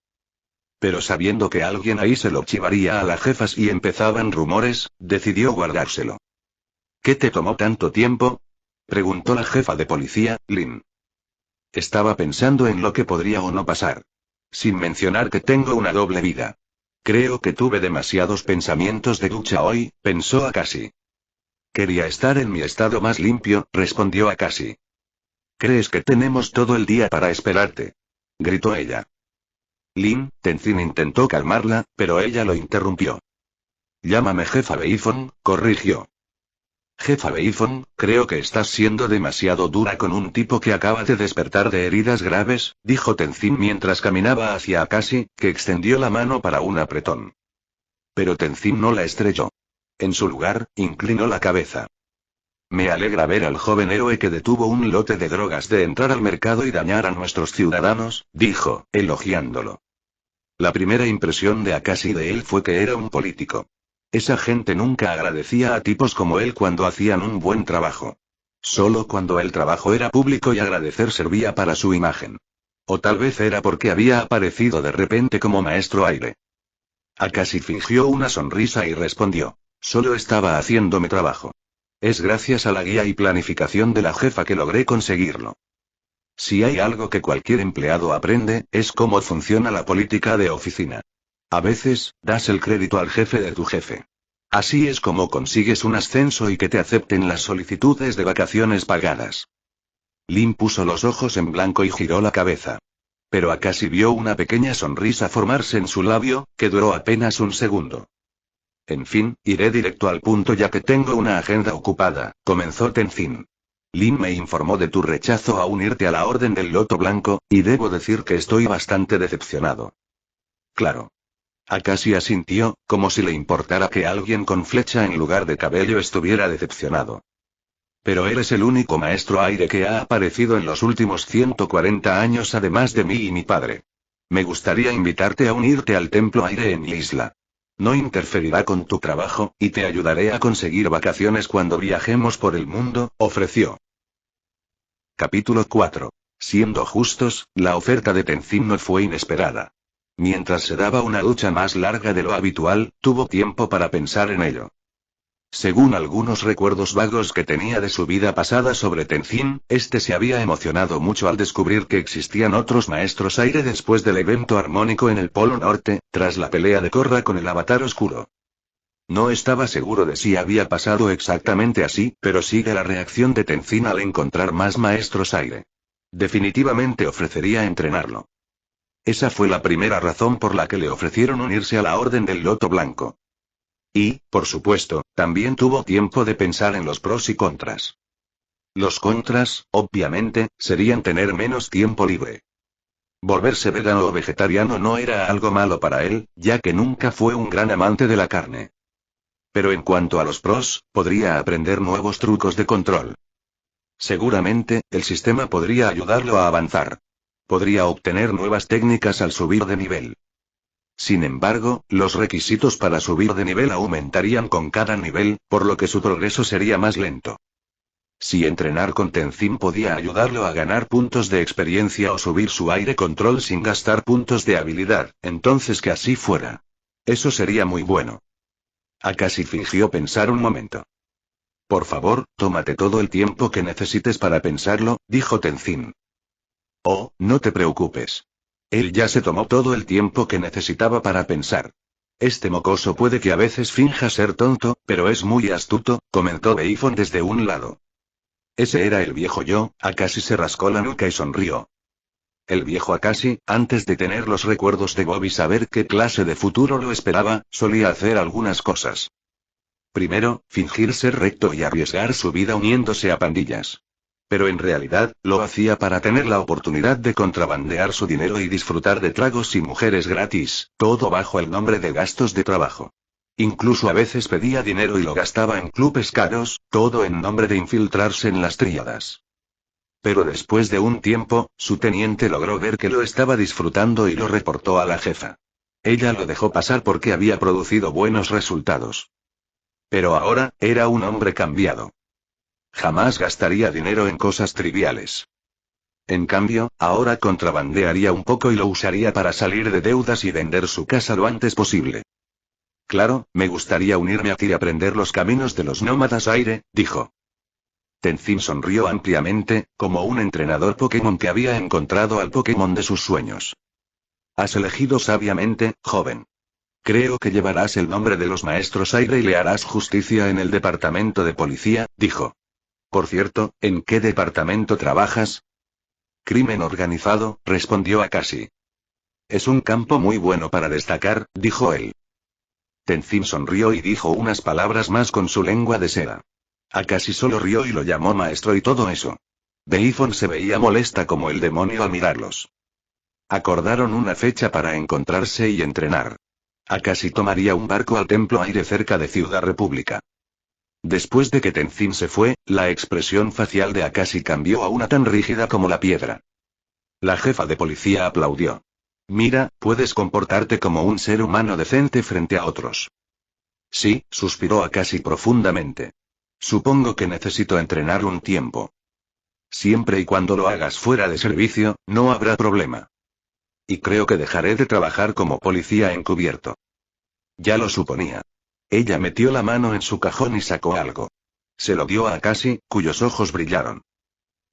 Pero sabiendo que alguien ahí se lo chivaría a la jefa si empezaban rumores, decidió guardárselo. ¿Qué te tomó tanto tiempo? Preguntó la jefa de policía, Lin. Estaba pensando en lo que podría o no pasar. Sin mencionar que tengo una doble vida. Creo que tuve demasiados pensamientos de ducha hoy, pensó Akashi. Quería estar en mi estado más limpio, respondió Akashi. ¿Crees que tenemos todo el día para esperarte? Gritó ella. Lin, Tenzin intentó calmarla, pero ella lo interrumpió. Llámame jefa Beifong, corrigió. Jefa Beifong, creo que estás siendo demasiado dura con un tipo que acaba de despertar de heridas graves, dijo Tenzin mientras caminaba hacia Akashi, que extendió la mano para un apretón. Pero Tenzin no la estrelló. En su lugar, inclinó la cabeza. Me alegra ver al joven héroe que detuvo un lote de drogas de entrar al mercado y dañar a nuestros ciudadanos, dijo, elogiándolo. La primera impresión de Akashi de él fue que era un político. Esa gente nunca agradecía a tipos como él cuando hacían un buen trabajo. Solo cuando el trabajo era público y agradecer servía para su imagen. O tal vez era porque había aparecido de repente como maestro aire. Akashi fingió una sonrisa y respondió. Solo estaba haciendo mi trabajo. Es gracias a la guía y planificación de la jefa que logré conseguirlo. Si hay algo que cualquier empleado aprende, es cómo funciona la política de oficina. A veces, das el crédito al jefe de tu jefe. Así es como consigues un ascenso y que te acepten las solicitudes de vacaciones pagadas. Lin puso los ojos en blanco y giró la cabeza. Pero Akashi vio una pequeña sonrisa formarse en su labio, que duró apenas un segundo. En fin, iré directo al punto ya que tengo una agenda ocupada, comenzó Tenzin. Lin me informó de tu rechazo a unirte a la Orden del Loto Blanco, y debo decir que estoy bastante decepcionado. Claro. Akashi asintió, como si le importara que alguien con flecha en lugar de cabello estuviera decepcionado. Pero eres el único maestro aire que ha aparecido en los últimos 140 años además de mí y mi padre. Me gustaría invitarte a unirte al Templo Aire en mi isla. No interferirá con tu trabajo, y te ayudaré a conseguir vacaciones cuando viajemos por el mundo, ofreció. Capítulo 4. Siendo justos, la oferta de Tenzin no fue inesperada. Mientras se daba una ducha más larga de lo habitual, tuvo tiempo para pensar en ello. Según algunos recuerdos vagos que tenía de su vida pasada sobre Tenzin, este se había emocionado mucho al descubrir que existían otros maestros aire después del evento armónico en el Polo Norte, tras la pelea de Korra con el Avatar Oscuro. No estaba seguro de si había pasado exactamente así, pero sigue la reacción de Tenzin al encontrar más maestros aire. Definitivamente ofrecería entrenarlo. Esa fue la primera razón por la que le ofrecieron unirse a la Orden del Loto Blanco. Y, por supuesto, también tuvo tiempo de pensar en los pros y contras. Los contras, obviamente, serían tener menos tiempo libre. Volverse vegano o vegetariano no era algo malo para él, ya que nunca fue un gran amante de la carne. Pero en cuanto a los pros, podría aprender nuevos trucos de control. Seguramente, el sistema podría ayudarlo a avanzar. Podría obtener nuevas técnicas al subir de nivel. Sin embargo, los requisitos para subir de nivel aumentarían con cada nivel, por lo que su progreso sería más lento. Si entrenar con Tenzin podía ayudarlo a ganar puntos de experiencia o subir su aire control sin gastar puntos de habilidad, entonces que así fuera. Eso sería muy bueno. Akashi fingió pensar un momento. Por favor, tómate todo el tiempo que necesites para pensarlo, dijo Tenzin. Oh, no te preocupes. Él ya se tomó todo el tiempo que necesitaba para pensar. Este mocoso puede que a veces finja ser tonto, pero es muy astuto, comentó Beifon desde un lado. Ese era el viejo yo, Akashi se rascó la nuca y sonrió. El viejo Akashi, antes de tener los recuerdos de Bob y saber qué clase de futuro lo esperaba, solía hacer algunas cosas. Primero, fingir ser recto y arriesgar su vida uniéndose a pandillas. Pero en realidad, lo hacía para tener la oportunidad de contrabandear su dinero y disfrutar de tragos y mujeres gratis, todo bajo el nombre de gastos de trabajo. Incluso a veces pedía dinero y lo gastaba en clubes caros, todo en nombre de infiltrarse en las tríadas. Pero después de un tiempo, su teniente logró ver que lo estaba disfrutando y lo reportó a la jefa. Ella lo dejó pasar porque había producido buenos resultados. Pero ahora, era un hombre cambiado. Jamás gastaría dinero en cosas triviales. En cambio, ahora contrabandearía un poco y lo usaría para salir de deudas y vender su casa lo antes posible. Claro, me gustaría unirme a ti y aprender los caminos de los nómadas aire, dijo. Tenzin sonrió ampliamente, como un entrenador Pokémon que había encontrado al Pokémon de sus sueños. Has elegido sabiamente, joven. Creo que llevarás el nombre de los maestros aire y le harás justicia en el departamento de policía, dijo. Por cierto, ¿en qué departamento trabajas? Crimen organizado, respondió Akashi. Es un campo muy bueno para destacar, dijo él. Tenzin sonrió y dijo unas palabras más con su lengua de seda. Akashi solo rió y lo llamó maestro y todo eso. Beifon se veía molesta como el demonio al mirarlos. Acordaron una fecha para encontrarse y entrenar. Akashi tomaría un barco al Templo Aire cerca de Ciudad República. Después de que Tenzin se fue, la expresión facial de Akashi cambió a una tan rígida como la piedra. La jefa de policía aplaudió. Mira, puedes comportarte como un ser humano decente frente a otros. Sí, suspiró Akashi profundamente. Supongo que necesito entrenar un tiempo. Siempre y cuando lo hagas fuera de servicio, no habrá problema. Y creo que dejaré de trabajar como policía encubierto. Ya lo suponía. Ella metió la mano en su cajón y sacó algo. Se lo dio a Akashi, cuyos ojos brillaron.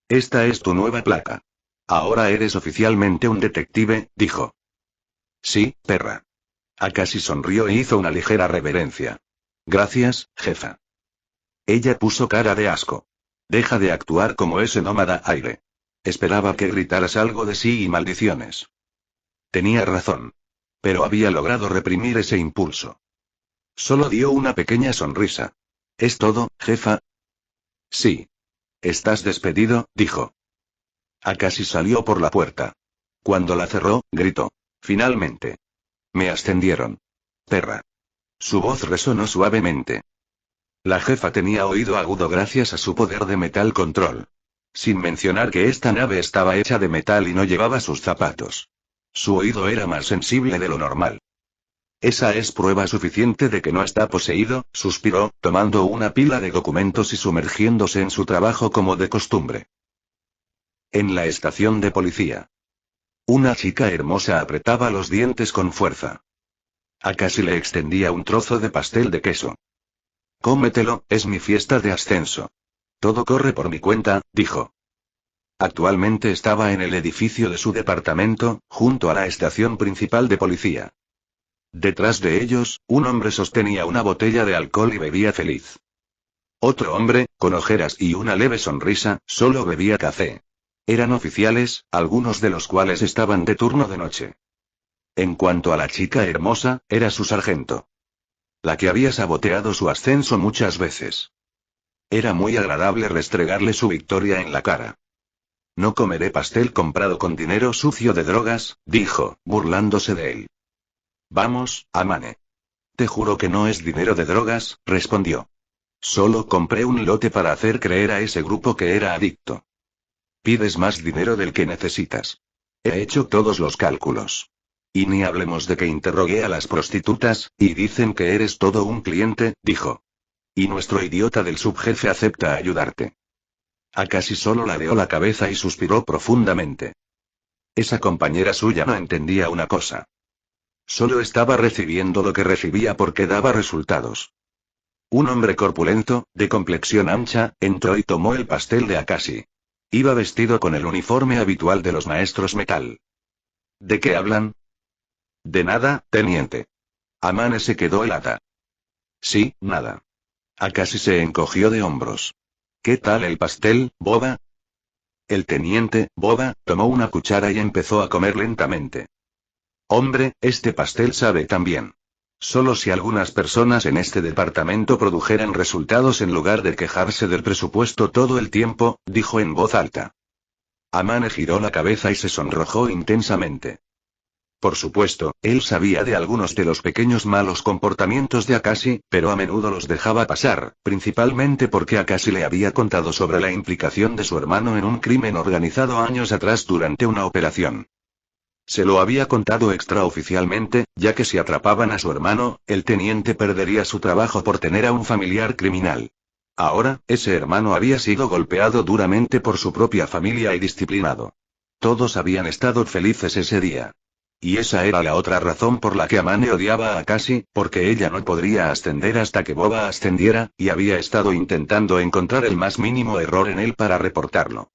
Esta es tu nueva placa. Ahora eres oficialmente un detective, dijo. Sí, perra. Akashi sonrió e hizo una ligera reverencia. Gracias, jefa. Ella puso cara de asco. Deja de actuar como ese nómada aire. Esperaba que gritaras algo de sí y maldiciones. Tenía razón. Pero había logrado reprimir ese impulso. Solo dio una pequeña sonrisa. ¿Es todo, jefa? Sí. Estás despedido, dijo. Akashi salió por la puerta. Cuando la cerró, gritó. Finalmente. Me ascendieron. Perra. Su voz resonó suavemente. La jefa tenía oído agudo gracias a su poder de metal control. Sin mencionar que esta nave estaba hecha de metal y no llevaba sus zapatos. Su oído era más sensible de lo normal. Esa es prueba suficiente de que no está poseído, suspiró, tomando una pila de documentos y sumergiéndose en su trabajo como de costumbre. En la estación de policía. Una chica hermosa apretaba los dientes con fuerza. Akashi le extendía un trozo de pastel de queso. Cómetelo, es mi fiesta de ascenso. Todo corre por mi cuenta, dijo. Actualmente estaba en el edificio de su departamento, junto a la estación principal de policía. Detrás de ellos, un hombre sostenía una botella de alcohol y bebía feliz. Otro hombre, con ojeras y una leve sonrisa, solo bebía café. Eran oficiales, algunos de los cuales estaban de turno de noche. En cuanto a la chica hermosa, era su sargento. La que había saboteado su ascenso muchas veces. Era muy agradable restregarle su victoria en la cara. No comeré pastel comprado con dinero sucio de drogas, dijo, burlándose de él. Vamos, Amane. Te juro que no es dinero de drogas, respondió. Solo compré un lote para hacer creer a ese grupo que era adicto. Pides más dinero del que necesitas. He hecho todos los cálculos. Y ni hablemos de que interrogué a las prostitutas, y dicen que eres todo un cliente, dijo. Y nuestro idiota del subjefe acepta ayudarte. Akashi solo ladeó la cabeza y suspiró profundamente. Esa compañera suya no entendía una cosa. Solo estaba recibiendo lo que recibía porque daba resultados. Un hombre corpulento, de complexión ancha, entró y tomó el pastel de Akashi. Iba vestido con el uniforme habitual de los maestros metal. ¿De qué hablan? De nada, teniente. Amane se quedó helada. Sí, nada. Akashi se encogió de hombros. ¿Qué tal el pastel, boba? El teniente, boba, tomó una cuchara y empezó a comer lentamente. Hombre, este pastel sabe tan bien. Solo si algunas personas en este departamento produjeran resultados en lugar de quejarse del presupuesto todo el tiempo, dijo en voz alta. Amane giró la cabeza y se sonrojó intensamente. Por supuesto, él sabía de algunos de los pequeños malos comportamientos de Akashi, pero a menudo los dejaba pasar, principalmente porque Akashi le había contado sobre la implicación de su hermano en un crimen organizado años atrás durante una operación. Se lo había contado extraoficialmente, ya que si atrapaban a su hermano, el teniente perdería su trabajo por tener a un familiar criminal. Ahora, ese hermano había sido golpeado duramente por su propia familia y disciplinado. Todos habían estado felices ese día. Y esa era la otra razón por la que Amane odiaba a Akashi, porque ella no podría ascender hasta que Boba ascendiera, y había estado intentando encontrar el más mínimo error en él para reportarlo.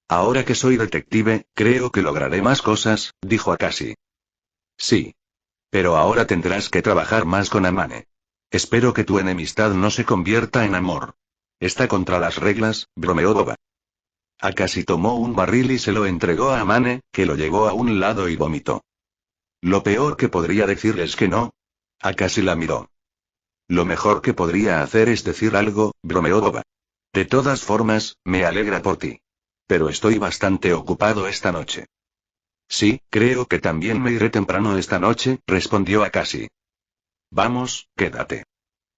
Ahora que soy detective, creo que lograré más cosas, dijo Akashi. Sí. Pero ahora tendrás que trabajar más con Amane. Espero que tu enemistad no se convierta en amor. Está contra las reglas, bromeó Boba. Akashi tomó un barril y se lo entregó a Amane, que lo llevó a un lado y vomitó. Lo peor que podría decir es que no. Akashi la miró. Lo mejor que podría hacer es decir algo, bromeó Boba. De todas formas, me alegra por ti. Pero estoy bastante ocupado esta noche. Sí, creo que también me iré temprano esta noche, respondió Akashi. Vamos, quédate.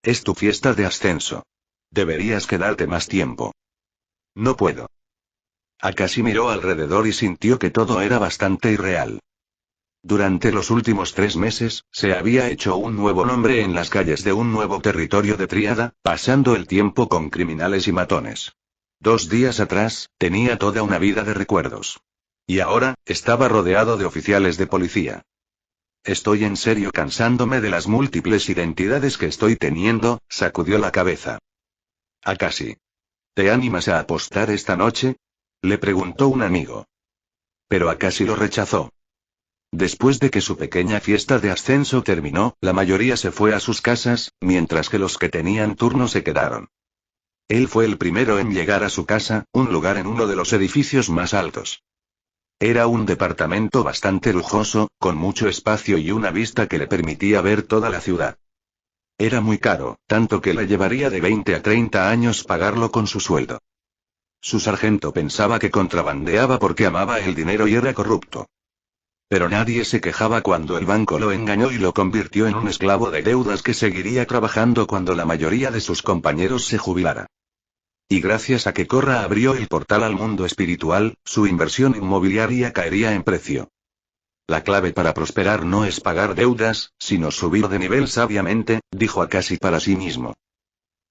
Es tu fiesta de ascenso. Deberías quedarte más tiempo. No puedo. Akashi miró alrededor y sintió que todo era bastante irreal. Durante los últimos 3 meses, se había hecho un nuevo nombre en las calles de un nuevo territorio de Tríada, pasando el tiempo con criminales y matones. 2 días atrás, tenía toda una vida de recuerdos. Y ahora, estaba rodeado de oficiales de policía. Estoy en serio cansándome de las múltiples identidades que estoy teniendo, sacudió la cabeza. Akashi. ¿Te animas a apostar esta noche? Le preguntó un amigo. Pero Akashi lo rechazó. Después de que su pequeña fiesta de ascenso terminó, la mayoría se fue a sus casas, mientras que los que tenían turno se quedaron. Él fue el primero en llegar a su casa, un lugar en uno de los edificios más altos. Era un departamento bastante lujoso, con mucho espacio y una vista que le permitía ver toda la ciudad. Era muy caro, tanto que le llevaría de 20 a 30 años pagarlo con su sueldo. Su sargento pensaba que contrabandeaba porque amaba el dinero y era corrupto. Pero nadie se quejaba cuando el banco lo engañó y lo convirtió en un esclavo de deudas que seguiría trabajando cuando la mayoría de sus compañeros se jubilara. Y gracias a que Korra abrió el portal al mundo espiritual, su inversión inmobiliaria caería en precio. La clave para prosperar no es pagar deudas, sino subir de nivel sabiamente, dijo Akashi para sí mismo.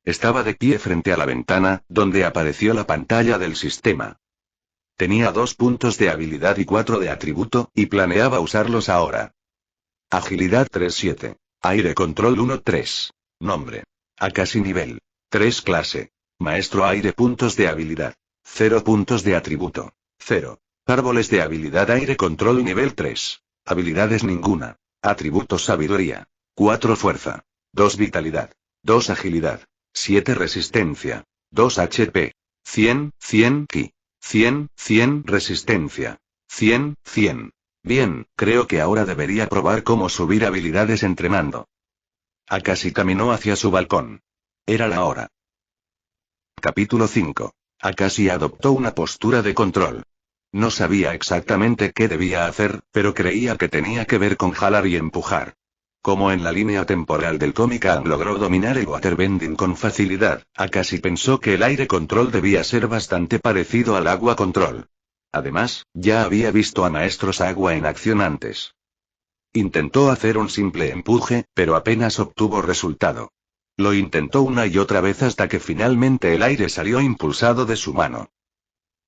Estaba de pie frente a la ventana, donde apareció la pantalla del sistema. Tenía 2 puntos de habilidad y 4 de atributo, y planeaba usarlos ahora. Agilidad 3-7. Aire control 1-3. Nombre. Akashi nivel 3 clase. Maestro aire. Puntos de habilidad 0 puntos de atributo 0. Árboles de habilidad aire control nivel 3. Habilidades ninguna. Atributos sabiduría 4 fuerza 2 vitalidad 2 agilidad 7 resistencia 2 HP 100 ki 100 resistencia 100. Bien, creo que ahora debería probar cómo subir habilidades entrenando. Akashi caminó hacia su balcón. Era la hora. Capítulo 5. Akashi adoptó una postura de control. No sabía exactamente qué debía hacer, pero creía que tenía que ver con jalar y empujar. Como en la línea temporal del cómic Aang logró dominar el waterbending con facilidad, Akashi pensó que el aire control debía ser bastante parecido al agua control. Además, ya había visto a maestros agua en acción antes. Intentó hacer un simple empuje, pero apenas obtuvo resultado. Lo intentó una y otra vez hasta que finalmente el aire salió impulsado de su mano.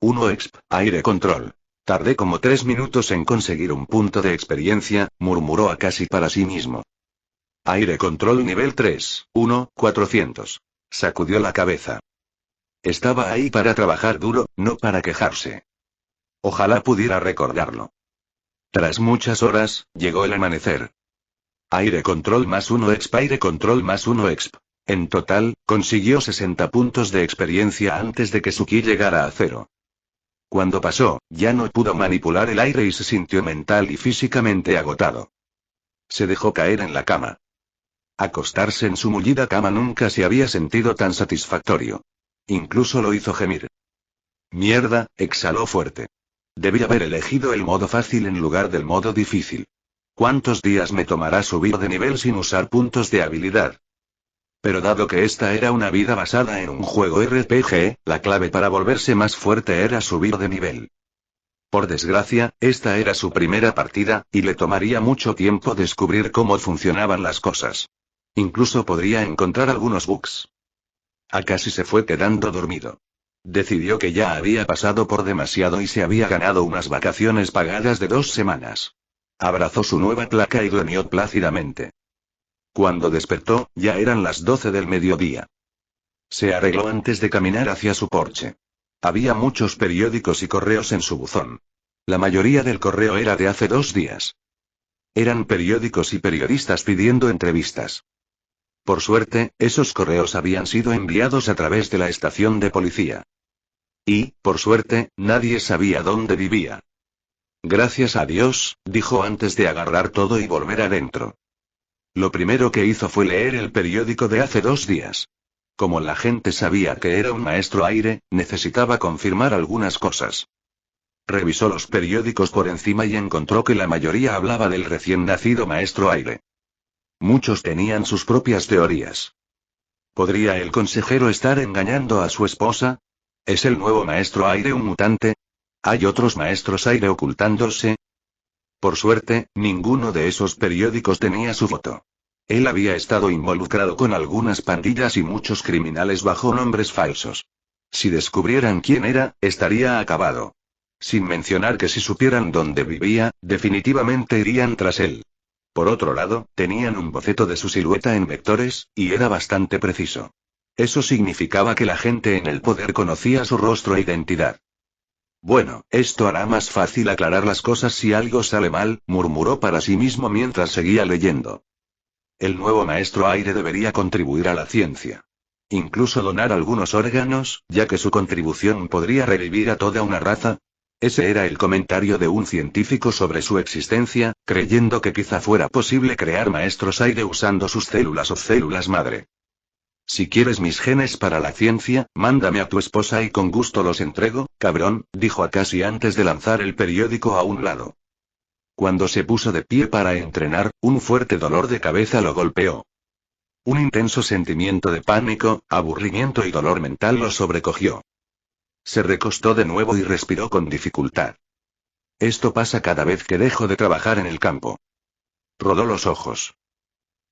1 exp, aire control. Tardé como 3 minutos en conseguir un punto de experiencia, murmuró Akashi para sí mismo. Aire control nivel 3, 400. Sacudió la cabeza. Estaba ahí para trabajar duro, no para quejarse. Ojalá pudiera recordarlo. Tras muchas horas, llegó el amanecer. Aire control más 1 exp, aire control más 1 exp. En total, consiguió 60 puntos de experiencia antes de que su ki llegara a 0. Cuando pasó, ya no pudo manipular el aire y se sintió mental y físicamente agotado. Se dejó caer en la cama. Acostarse en su mullida cama nunca se había sentido tan satisfactorio. Incluso lo hizo gemir. Mierda, exhaló fuerte. Debí haber elegido el modo fácil en lugar del modo difícil. ¿Cuántos días me tomará subir de nivel sin usar puntos de habilidad? Pero dado que esta era una vida basada en un juego RPG, la clave para volverse más fuerte era subir de nivel. Por desgracia, esta era su primera partida, y le tomaría mucho tiempo descubrir cómo funcionaban las cosas. Incluso podría encontrar algunos bugs. Akashi se fue quedando dormido. Decidió que ya había pasado por demasiado y se había ganado unas vacaciones pagadas de 2 semanas. Abrazó su nueva placa y durmió plácidamente. Cuando despertó, ya eran las 12 del mediodía. Se arregló antes de caminar hacia su porche. Había muchos periódicos y correos en su buzón. La mayoría del correo era de hace 2 días. Eran periódicos y periodistas pidiendo entrevistas. Por suerte, esos correos habían sido enviados a través de la estación de policía. Y, por suerte, nadie sabía dónde vivía. Gracias a Dios, dijo antes de agarrar todo y volver adentro. Lo primero que hizo fue leer el periódico de hace 2 días. Como la gente sabía que era un maestro aire, necesitaba confirmar algunas cosas. Revisó los periódicos por encima y encontró que la mayoría hablaba del recién nacido maestro aire. Muchos tenían sus propias teorías. ¿Podría el consejero estar engañando a su esposa? ¿Es el nuevo maestro aire un mutante? ¿Hay otros maestros aire ocultándose? Por suerte, ninguno de esos periódicos tenía su foto. Él había estado involucrado con algunas pandillas y muchos criminales bajo nombres falsos. Si descubrieran quién era, estaría acabado. Sin mencionar que si supieran dónde vivía, definitivamente irían tras él. Por otro lado, tenían un boceto de su silueta en vectores, y era bastante preciso. Eso significaba que la gente en el poder conocía su rostro e identidad. Bueno, esto hará más fácil aclarar las cosas si algo sale mal, murmuró para sí mismo mientras seguía leyendo. El nuevo maestro aire debería contribuir a la ciencia. Incluso donar algunos órganos, ya que su contribución podría revivir a toda una raza. Ese era el comentario de un científico sobre su existencia, creyendo que quizá fuera posible crear maestros aire usando sus células o células madre. Si quieres mis genes para la ciencia, mándame a tu esposa y con gusto los entrego, cabrón, dijo Akashi antes de lanzar el periódico a un lado. Cuando se puso de pie para entrenar, un fuerte dolor de cabeza lo golpeó. Un intenso sentimiento de pánico, aburrimiento y dolor mental lo sobrecogió. Se recostó de nuevo y respiró con dificultad. Esto pasa cada vez que dejo de trabajar en el campo. Rodó los ojos.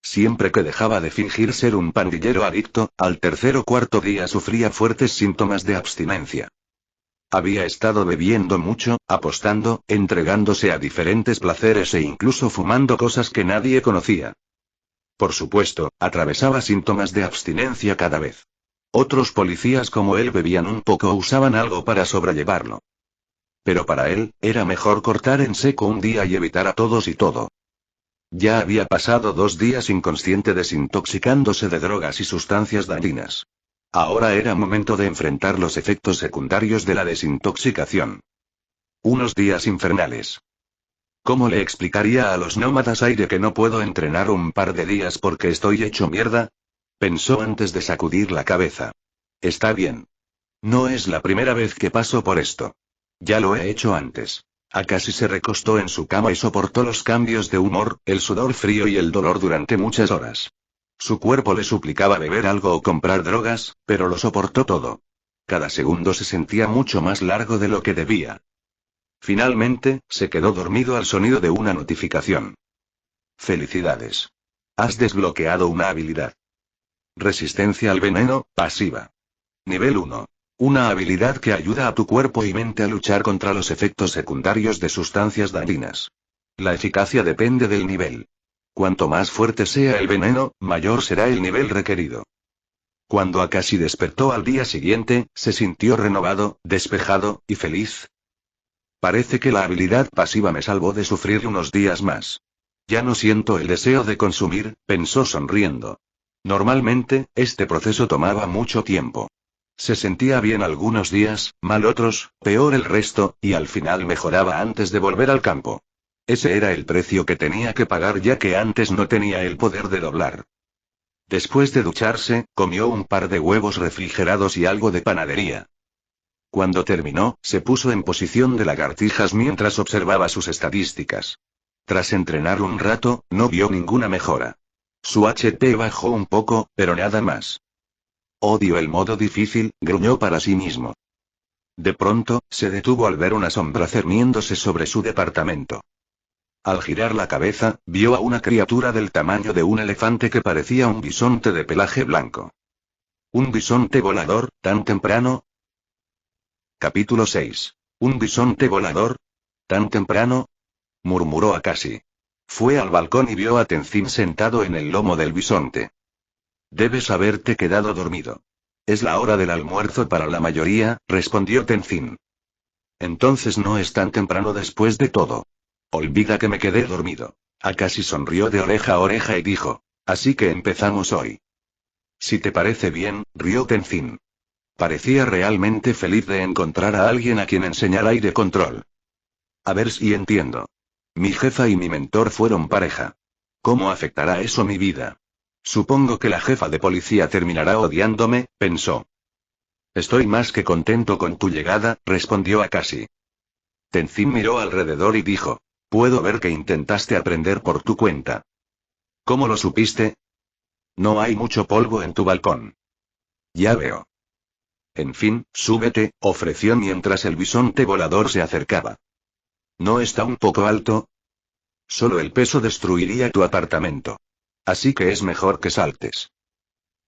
Siempre que dejaba de fingir ser un pandillero adicto, al tercer o cuarto día sufría fuertes síntomas de abstinencia. Había estado bebiendo mucho, apostando, entregándose a diferentes placeres e incluso fumando cosas que nadie conocía. Por supuesto, atravesaba síntomas de abstinencia cada vez. Otros policías como él bebían un poco o usaban algo para sobrellevarlo. Pero para él, era mejor cortar en seco un día y evitar a todos y todo. Ya había pasado 2 días inconsciente desintoxicándose de drogas y sustancias dañinas. Ahora era momento de enfrentar los efectos secundarios de la desintoxicación. Unos días infernales. ¿Cómo le explicaría a los nómadas aire que no puedo entrenar un par de días porque estoy hecho mierda? Pensó antes de sacudir la cabeza. Está bien. No es la primera vez que paso por esto. Ya lo he hecho antes. Akashi se recostó en su cama y soportó los cambios de humor, el sudor frío y el dolor durante muchas horas. Su cuerpo le suplicaba beber algo o comprar drogas, pero lo soportó todo. Cada segundo se sentía mucho más largo de lo que debía. Finalmente, se quedó dormido al sonido de una notificación. Felicidades. Has desbloqueado una habilidad. Resistencia al veneno, pasiva. Nivel 1. Una habilidad que ayuda a tu cuerpo y mente a luchar contra los efectos secundarios de sustancias dañinas. La eficacia depende del nivel. Cuanto más fuerte sea el veneno, mayor será el nivel requerido. Cuando Akashi despertó al día siguiente, se sintió renovado, despejado, y feliz. Parece que la habilidad pasiva me salvó de sufrir unos días más. Ya no siento el deseo de consumir, pensó sonriendo. Normalmente, este proceso tomaba mucho tiempo. Se sentía bien algunos días, mal otros, peor el resto, y al final mejoraba antes de volver al campo. Ese era el precio que tenía que pagar ya que antes no tenía el poder de doblar. Después de ducharse, comió un par de huevos refrigerados y algo de panadería. Cuando terminó, se puso en posición de lagartijas mientras observaba sus estadísticas. Tras entrenar un rato, no vio ninguna mejora. Su HP bajó un poco, pero nada más. Odio el modo difícil, gruñó para sí mismo. De pronto, se detuvo al ver una sombra cerniéndose sobre su departamento. Al girar la cabeza, vio a una criatura del tamaño de un elefante que parecía un bisonte de pelaje blanco. ¿Un bisonte volador, tan temprano? Capítulo 6. ¿Un bisonte volador? ¿Tan temprano? Murmuró Akashi. Fue al balcón y vio a Tenzin sentado en el lomo del bisonte. Debes haberte quedado dormido. Es la hora del almuerzo para la mayoría, respondió Tenzin. Entonces no es tan temprano después de todo. Olvida que me quedé dormido. Akashi sonrió de oreja a oreja y dijo. Así que empezamos hoy. Si te parece bien, rió Tenzin. Parecía realmente feliz de encontrar a alguien a quien enseñar aire control. A ver si entiendo. Mi jefa y mi mentor fueron pareja. ¿Cómo afectará eso mi vida? Supongo que la jefa de policía terminará odiándome, pensó. Estoy más que contento con tu llegada, respondió Akashi. Tenzin miró alrededor y dijo. Puedo ver que intentaste aprender por tu cuenta. ¿Cómo lo supiste? No hay mucho polvo en tu balcón. Ya veo. En fin, súbete, ofreció mientras el bisonte volador se acercaba. ¿No está un poco alto? Solo el peso destruiría tu apartamento. Así que es mejor que saltes.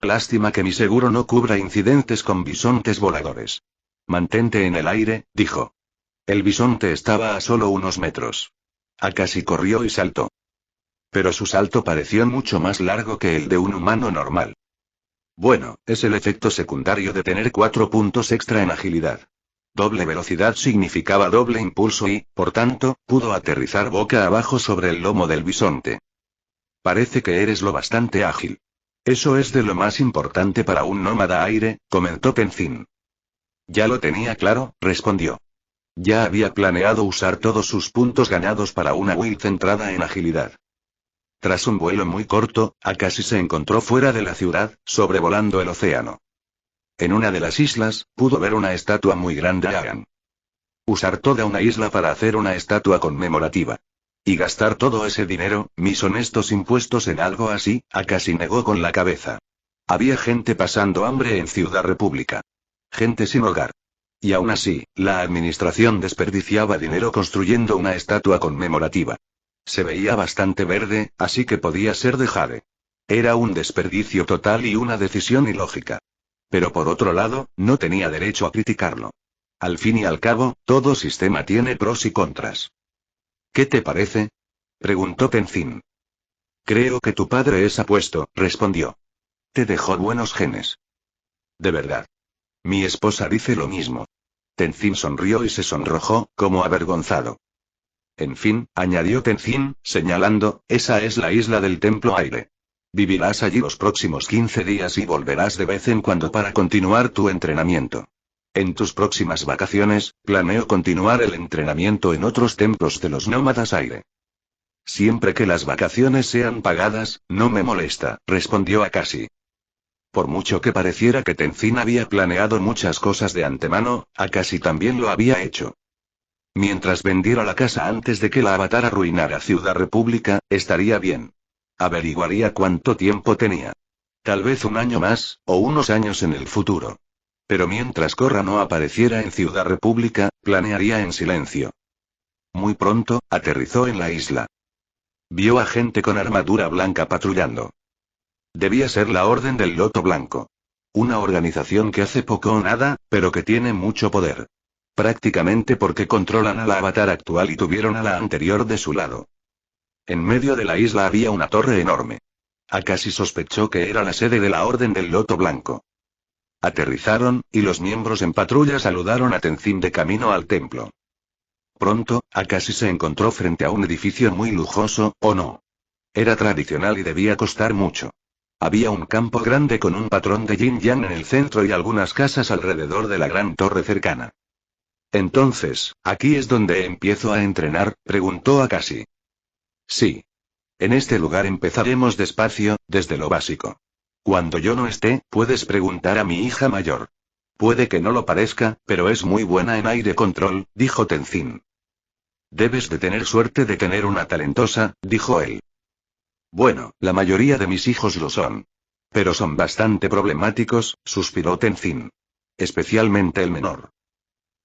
Lástima que mi seguro no cubra incidentes con bisontes voladores. Mantente en el aire, dijo. El bisonte estaba a solo unos metros. Akashi corrió y saltó. Pero su salto pareció mucho más largo que el de un humano normal. Bueno, es el efecto secundario de tener 4 puntos extra en agilidad. Doble velocidad significaba doble impulso y, por tanto, pudo aterrizar boca abajo sobre el lomo del bisonte. Parece que eres lo bastante ágil. Eso es de lo más importante para un nómada aire, comentó Tenzin. Ya lo tenía claro, respondió. Ya había planeado usar todos sus puntos ganados para una build centrada en agilidad. Tras un vuelo muy corto, Akashi se encontró fuera de la ciudad, sobrevolando el océano. En una de las islas, pudo ver una estatua muy grande de Aang. Usar toda una isla para hacer una estatua conmemorativa. Y gastar todo ese dinero, mis honestos impuestos en algo así, Akashi negó con la cabeza. Había gente pasando hambre en Ciudad República. Gente sin hogar. Y aún así, la administración desperdiciaba dinero construyendo una estatua conmemorativa. Se veía bastante verde, así que podía ser de Jade. Era un desperdicio total y una decisión ilógica. Pero por otro lado, no tenía derecho a criticarlo. Al fin y al cabo, todo sistema tiene pros y contras. ¿Qué te parece? Preguntó Tenzin. Creo que tu padre es apuesto, respondió. Te dejó buenos genes. De verdad. Mi esposa dice lo mismo. Tenzin sonrió y se sonrojó, como avergonzado. En fin, añadió Tenzin, señalando, esa es la isla del Templo Aire. Vivirás allí los próximos 15 días y volverás de vez en cuando para continuar tu entrenamiento. En tus próximas vacaciones, planeo continuar el entrenamiento en otros templos de los nómadas aire. Siempre que las vacaciones sean pagadas, no me molesta, respondió Akashi. Por mucho que pareciera que Tenzin había planeado muchas cosas de antemano, Akashi también lo había hecho. Mientras vendiera la casa antes de que la Avatar arruinara Ciudad República, estaría bien. Averiguaría cuánto tiempo tenía. Tal vez un año más, o unos años en el futuro. Pero mientras Korra no apareciera en Ciudad República, planearía en silencio. Muy pronto, aterrizó en la isla. Vio a gente con armadura blanca patrullando. Debía ser la Orden del Loto Blanco. Una organización que hace poco o nada, pero que tiene mucho poder. Prácticamente porque controlan a la Avatar actual y tuvieron a la anterior de su lado. En medio de la isla había una torre enorme. Akashi sospechó que era la sede de la Orden del Loto Blanco. Aterrizaron, y los miembros en patrulla saludaron a Tenzin de camino al templo. Pronto, Akashi se encontró frente a un edificio muy lujoso, ¿o no? Era tradicional y debía costar mucho. Había un campo grande con un patrón de yin-yang en el centro y algunas casas alrededor de la gran torre cercana. Entonces, ¿aquí es donde empiezo a entrenar?, preguntó Akashi. Sí. En este lugar empezaremos despacio, desde lo básico. Cuando yo no esté, puedes preguntar a mi hija mayor. Puede que no lo parezca, pero es muy buena en aire control, dijo Tenzin. Debes de tener suerte de tener una talentosa, dijo él. Bueno, la mayoría de mis hijos lo son. Pero son bastante problemáticos, suspiró Tenzin. Especialmente el menor.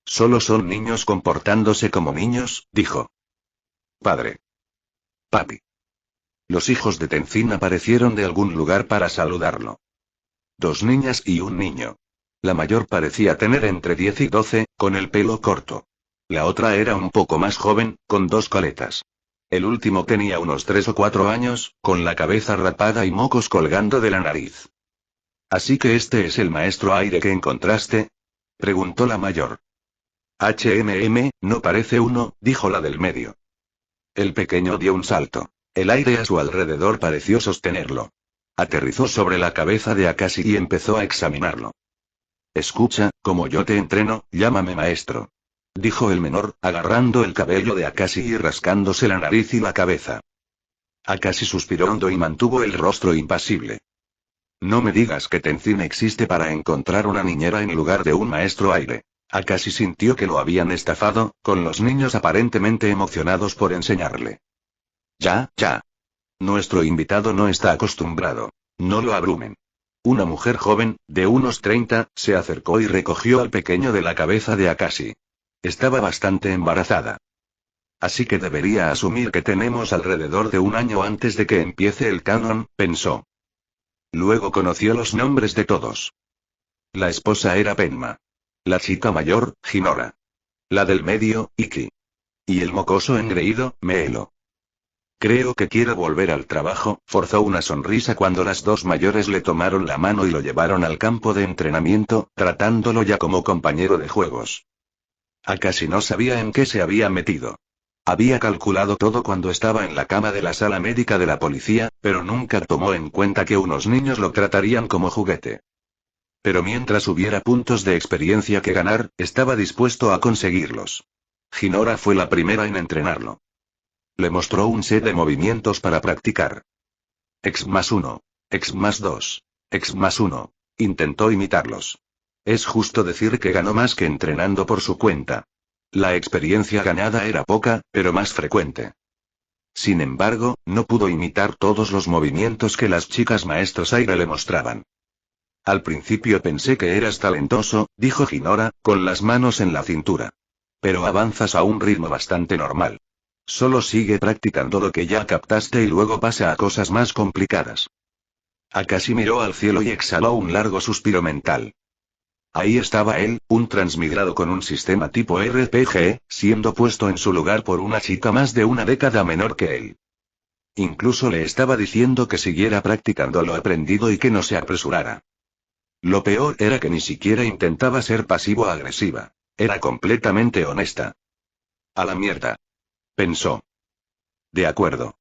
Solo son niños comportándose como niños, dijo. Padre. Papi. Los hijos de Tenzin aparecieron de algún lugar para saludarlo. 2 niñas y un niño. La mayor parecía tener entre 10 y 12, con el pelo corto. La otra era un poco más joven, con 2 coletas. El último tenía unos 3 o 4 años, con la cabeza rapada y mocos colgando de la nariz. ¿Así que este es el maestro aire que encontraste?, preguntó la mayor. No parece uno, dijo la del medio. El pequeño dio un salto. El aire a su alrededor pareció sostenerlo. Aterrizó sobre la cabeza de Akashi y empezó a examinarlo. Escucha, como yo te entreno, llámame maestro. Dijo el menor, agarrando el cabello de Akashi y rascándose la nariz y la cabeza. Akashi suspiró hondo y mantuvo el rostro impasible. No me digas que Tenzin existe para encontrar una niñera en lugar de un maestro aire. Akashi sintió que lo habían estafado, con los niños aparentemente emocionados por enseñarle. Ya. Nuestro invitado no está acostumbrado. No lo abrumen. Una mujer joven, de unos 30, se acercó y recogió al pequeño de la cabeza de Akashi. Estaba bastante embarazada. Así que debería asumir que tenemos alrededor de un año antes de que empiece el canon, pensó. Luego conoció los nombres de todos. La esposa era Penma. La chica mayor, Hinora. La del medio, Iki. Y el mocoso engreído, Meelo. Creo que quiero volver al trabajo, forzó una sonrisa cuando las dos mayores le tomaron la mano y lo llevaron al campo de entrenamiento, tratándolo ya como compañero de juegos. Akashi no sabía en qué se había metido. Había calculado todo cuando estaba en la cama de la sala médica de la policía, pero nunca tomó en cuenta que unos niños lo tratarían como juguete. Pero mientras hubiera puntos de experiencia que ganar, estaba dispuesto a conseguirlos. Hinora fue la primera en entrenarlo. Le mostró un set de movimientos para practicar. X+1, X+2, X+1. Intentó imitarlos. Es justo decir que ganó más que entrenando por su cuenta. La experiencia ganada era poca, pero más frecuente. Sin embargo, no pudo imitar todos los movimientos que las chicas maestros aire le mostraban. Al principio pensé que eras talentoso, dijo Hinora, con las manos en la cintura. Pero avanzas a un ritmo bastante normal. Solo sigue practicando lo que ya captaste y luego pasa a cosas más complicadas. Akashi miró al cielo y exhaló un largo suspiro mental. Ahí estaba él, un transmigrado con un sistema tipo RPG, siendo puesto en su lugar por una chica más de una década menor que él. Incluso le estaba diciendo que siguiera practicando lo aprendido y que no se apresurara. Lo peor era que ni siquiera intentaba ser pasivo-agresiva. Era completamente honesta. A la mierda. Pensó. De acuerdo.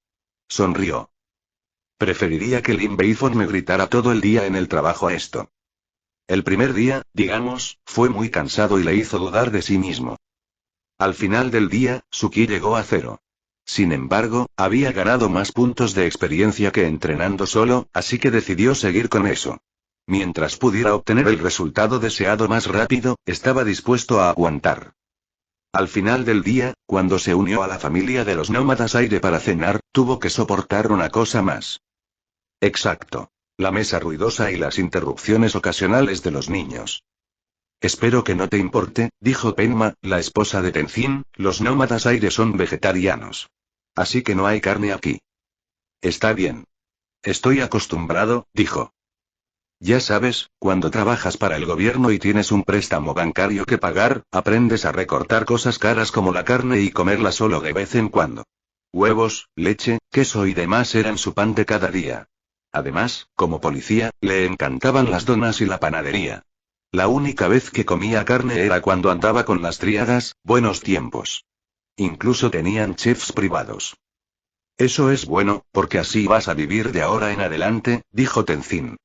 Sonrió. Preferiría que Lin Beifong me gritara todo el día en el trabajo a esto. El primer día, digamos, fue muy cansado y le hizo dudar de sí mismo. Al final del día, su ki llegó a 0. Sin embargo, había ganado más puntos de experiencia que entrenando solo, así que decidió seguir con eso. Mientras pudiera obtener el resultado deseado más rápido, estaba dispuesto a aguantar. Al final del día, cuando se unió a la familia de los nómadas aire para cenar, tuvo que soportar una cosa más. Exacto. La mesa ruidosa y las interrupciones ocasionales de los niños. Espero que no te importe, dijo Penma, la esposa de Tenzin, los nómadas aire son vegetarianos. Así que no hay carne aquí. Está bien. Estoy acostumbrado, dijo. Ya sabes, cuando trabajas para el gobierno y tienes un préstamo bancario que pagar, aprendes a recortar cosas caras como la carne y comerla solo de vez en cuando. Huevos, leche, queso y demás eran su pan de cada día. Además, como policía, le encantaban las donas y la panadería. La única vez que comía carne era cuando andaba con las tríadas, buenos tiempos. Incluso tenían chefs privados. Eso es bueno, porque así vas a vivir de ahora en adelante, dijo Tenzin.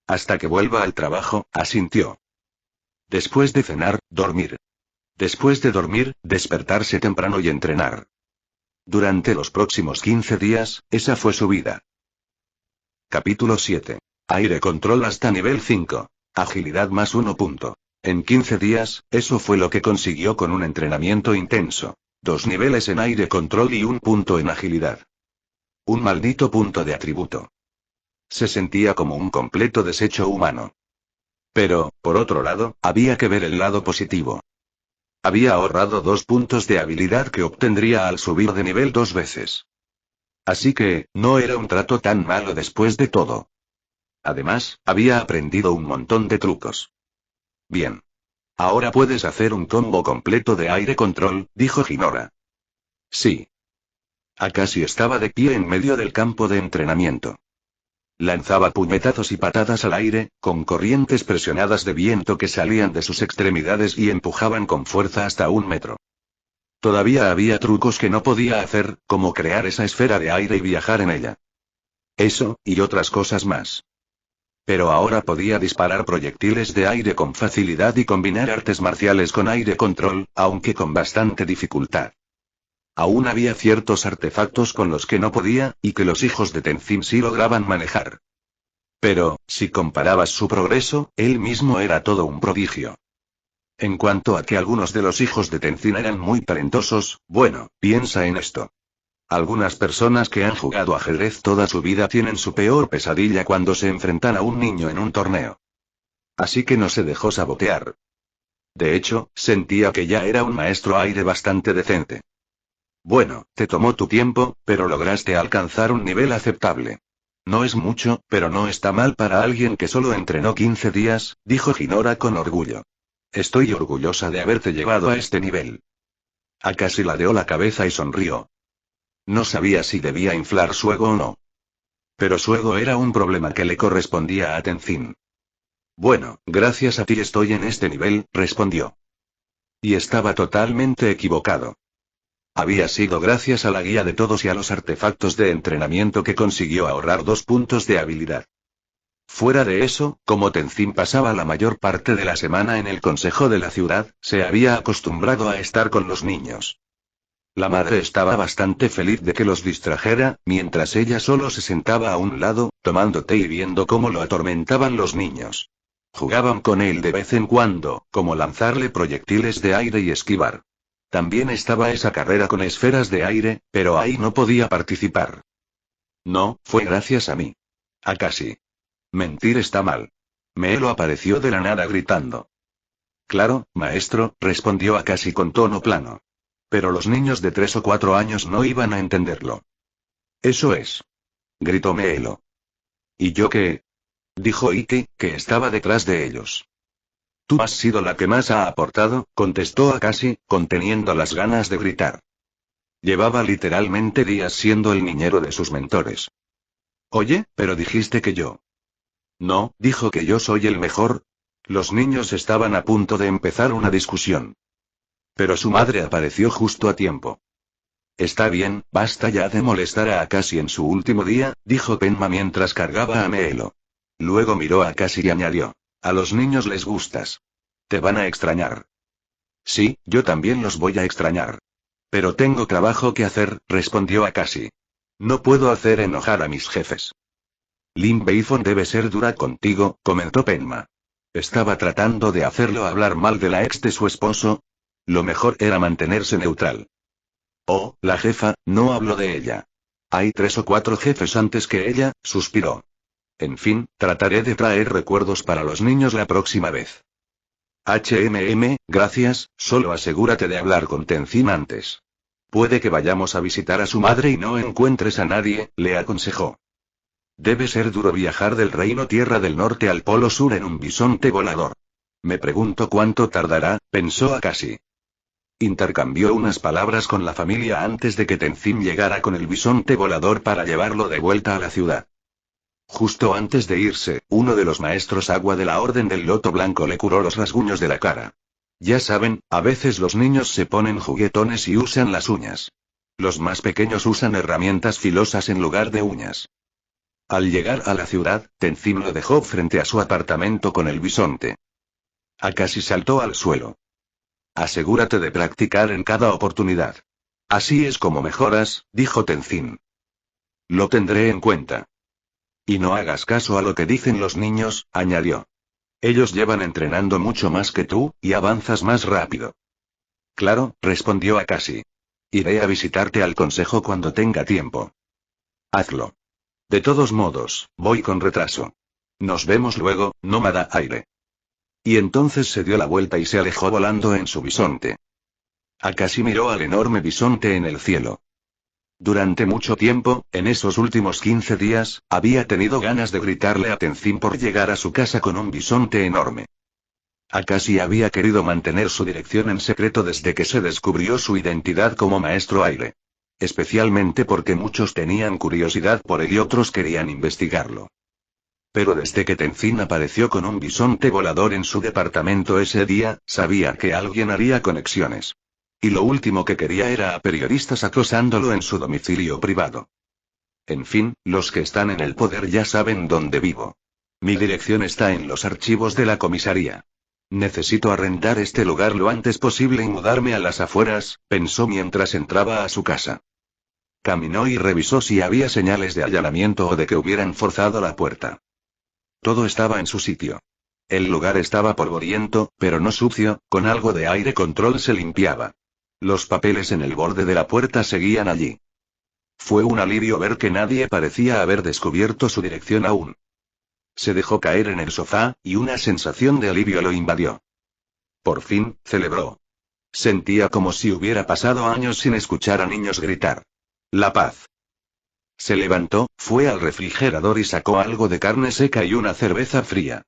Hasta que vuelva al trabajo, asintió. Después de cenar, dormir. Después de dormir, despertarse temprano y entrenar. Durante los próximos 15 días, esa fue su vida. Capítulo 7. Aire control hasta nivel 5. Agilidad más 1 punto. En 15 días, eso fue lo que consiguió con un entrenamiento intenso. 2 niveles en aire control y 1 punto en agilidad. Un maldito punto de atributo. Se sentía como un completo desecho humano. Pero, por otro lado, había que ver el lado positivo. Había ahorrado 2 puntos de habilidad que obtendría al subir de nivel 2 veces. Así que, no era un trato tan malo después de todo. Además, había aprendido un montón de trucos. Bien. Ahora puedes hacer un combo completo de aire control, dijo Hinora. Sí. Akashi estaba de pie en medio del campo de entrenamiento. Lanzaba puñetazos y patadas al aire, con corrientes presionadas de viento que salían de sus extremidades y empujaban con fuerza hasta 1 metro. Todavía había trucos que no podía hacer, como crear esa esfera de aire y viajar en ella. Eso, y otras cosas más. Pero ahora podía disparar proyectiles de aire con facilidad y combinar artes marciales con aire control, aunque con bastante dificultad. Aún había ciertos artefactos con los que no podía, y que los hijos de Tenzin sí lograban manejar. Pero, si comparabas su progreso, él mismo era todo un prodigio. En cuanto a que algunos de los hijos de Tenzin eran muy talentosos, bueno, piensa en esto. Algunas personas que han jugado ajedrez toda su vida tienen su peor pesadilla cuando se enfrentan a un niño en un torneo. Así que no se dejó sabotear. De hecho, sentía que ya era un maestro aire bastante decente. Bueno, te tomó tu tiempo, pero lograste alcanzar un nivel aceptable. No es mucho, pero no está mal para alguien que solo entrenó 15 días, dijo Hinora con orgullo. Estoy orgullosa de haberte llevado a este nivel. Akashi ladeó la cabeza y sonrió. No sabía si debía inflar su ego o no. Pero su ego era un problema que le correspondía a Tenzin. Bueno, gracias a ti estoy en este nivel, respondió. Y estaba totalmente equivocado. Había sido gracias a la guía de todos y a los artefactos de entrenamiento que consiguió ahorrar 2 puntos de habilidad. Fuera de eso, como Tenzin pasaba la mayor parte de la semana en el consejo de la ciudad, se había acostumbrado a estar con los niños. La madre estaba bastante feliz de que los distrajera, mientras ella solo se sentaba a un lado, tomando té y viendo cómo lo atormentaban los niños. Jugaban con él de vez en cuando, como lanzarle proyectiles de aire y esquivar. También estaba esa carrera con esferas de aire, pero ahí no podía participar. No, fue gracias a mí. Akashi. Mentir está mal. Meelo apareció de la nada gritando. Claro, maestro, respondió Akashi con tono plano. Pero los niños de 3 o 4 años no iban a entenderlo. Eso es. Gritó Meelo. ¿Y yo qué? Dijo Iki, que estaba detrás de ellos. Tú has sido la que más ha aportado, contestó Akashi, conteniendo las ganas de gritar. Llevaba literalmente días siendo el niñero de sus mentores. Oye, pero dijiste que yo. No, dijo que yo soy el mejor. Los niños estaban a punto de empezar una discusión. Pero su madre apareció justo a tiempo. Está bien, basta ya de molestar a Akashi en su último día, dijo Tenma mientras cargaba a Meelo. Luego miró a Akashi y añadió. A los niños les gustas. Te van a extrañar. Sí, yo también los voy a extrañar. Pero tengo trabajo que hacer, respondió Akashi. No puedo hacer enojar a mis jefes. Lin Beifong debe ser dura contigo, comentó Tenma. Estaba tratando de hacerlo hablar mal de la ex de su esposo. Lo mejor era mantenerse neutral. Oh, la jefa, no hablo de ella. Hay 3 o 4 jefes antes que ella, suspiró. En fin, trataré de traer recuerdos para los niños la próxima vez. Gracias, solo asegúrate de hablar con Tenzin antes. Puede que vayamos a visitar a su madre y no encuentres a nadie, le aconsejó. Debe ser duro viajar del Reino Tierra del Norte al Polo Sur en un bisonte volador. Me pregunto cuánto tardará, pensó Akashi. Intercambió unas palabras con la familia antes de que Tenzin llegara con el bisonte volador para llevarlo de vuelta a la ciudad. Justo antes de irse, uno de los maestros agua de la Orden del Loto Blanco le curó los rasguños de la cara. Ya saben, a veces los niños se ponen juguetones y usan las uñas. Los más pequeños usan herramientas filosas en lugar de uñas. Al llegar a la ciudad, Tenzin lo dejó frente a su apartamento con el bisonte. Akashi saltó al suelo. Asegúrate de practicar en cada oportunidad. Así es como mejoras, dijo Tenzin. Lo tendré en cuenta. Y no hagas caso a lo que dicen los niños, añadió. Ellos llevan entrenando mucho más que tú, y avanzas más rápido. Claro, respondió Akashi. Iré a visitarte al consejo cuando tenga tiempo. Hazlo. De todos modos, voy con retraso. Nos vemos luego, nómada aire. Y entonces se dio la vuelta y se alejó volando en su bisonte. Akashi miró al enorme bisonte en el cielo. Durante mucho tiempo, en esos últimos 15 días, había tenido ganas de gritarle a Tenzin por llegar a su casa con un bisonte enorme. Akashi había querido mantener su dirección en secreto desde que se descubrió su identidad como maestro aire. Especialmente porque muchos tenían curiosidad por él y otros querían investigarlo. Pero desde que Tenzin apareció con un bisonte volador en su departamento ese día, sabía que alguien haría conexiones. Y lo último que quería era a periodistas acosándolo en su domicilio privado. En fin, los que están en el poder ya saben dónde vivo. Mi dirección está en los archivos de la comisaría. Necesito arrendar este lugar lo antes posible y mudarme a las afueras, pensó mientras entraba a su casa. Caminó y revisó si había señales de allanamiento o de que hubieran forzado la puerta. Todo estaba en su sitio. El lugar estaba polvoriento, pero no sucio, con algo de aire control se limpiaba. Los papeles en el borde de la puerta seguían allí. Fue un alivio ver que nadie parecía haber descubierto su dirección aún. Se dejó caer en el sofá, y una sensación de alivio lo invadió. Por fin, celebró. Sentía como si hubiera pasado años sin escuchar a niños gritar. La paz. Se levantó, fue al refrigerador y sacó algo de carne seca y una cerveza fría.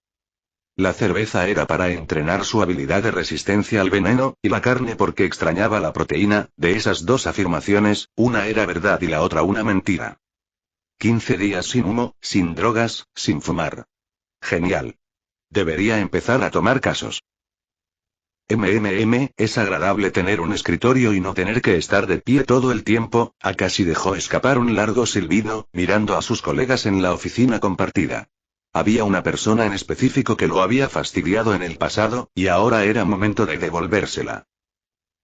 La cerveza era para entrenar su habilidad de resistencia al veneno, y la carne porque extrañaba la proteína. De esas dos afirmaciones, una era verdad y la otra una mentira. 15 días sin humo, sin drogas, sin fumar. Genial. Debería empezar a tomar casos. Es agradable tener un escritorio y no tener que estar de pie todo el tiempo. Akashi dejó escapar un largo silbido, mirando a sus colegas en la oficina compartida. Había una persona en específico que lo había fastidiado en el pasado, y ahora era momento de devolvérsela.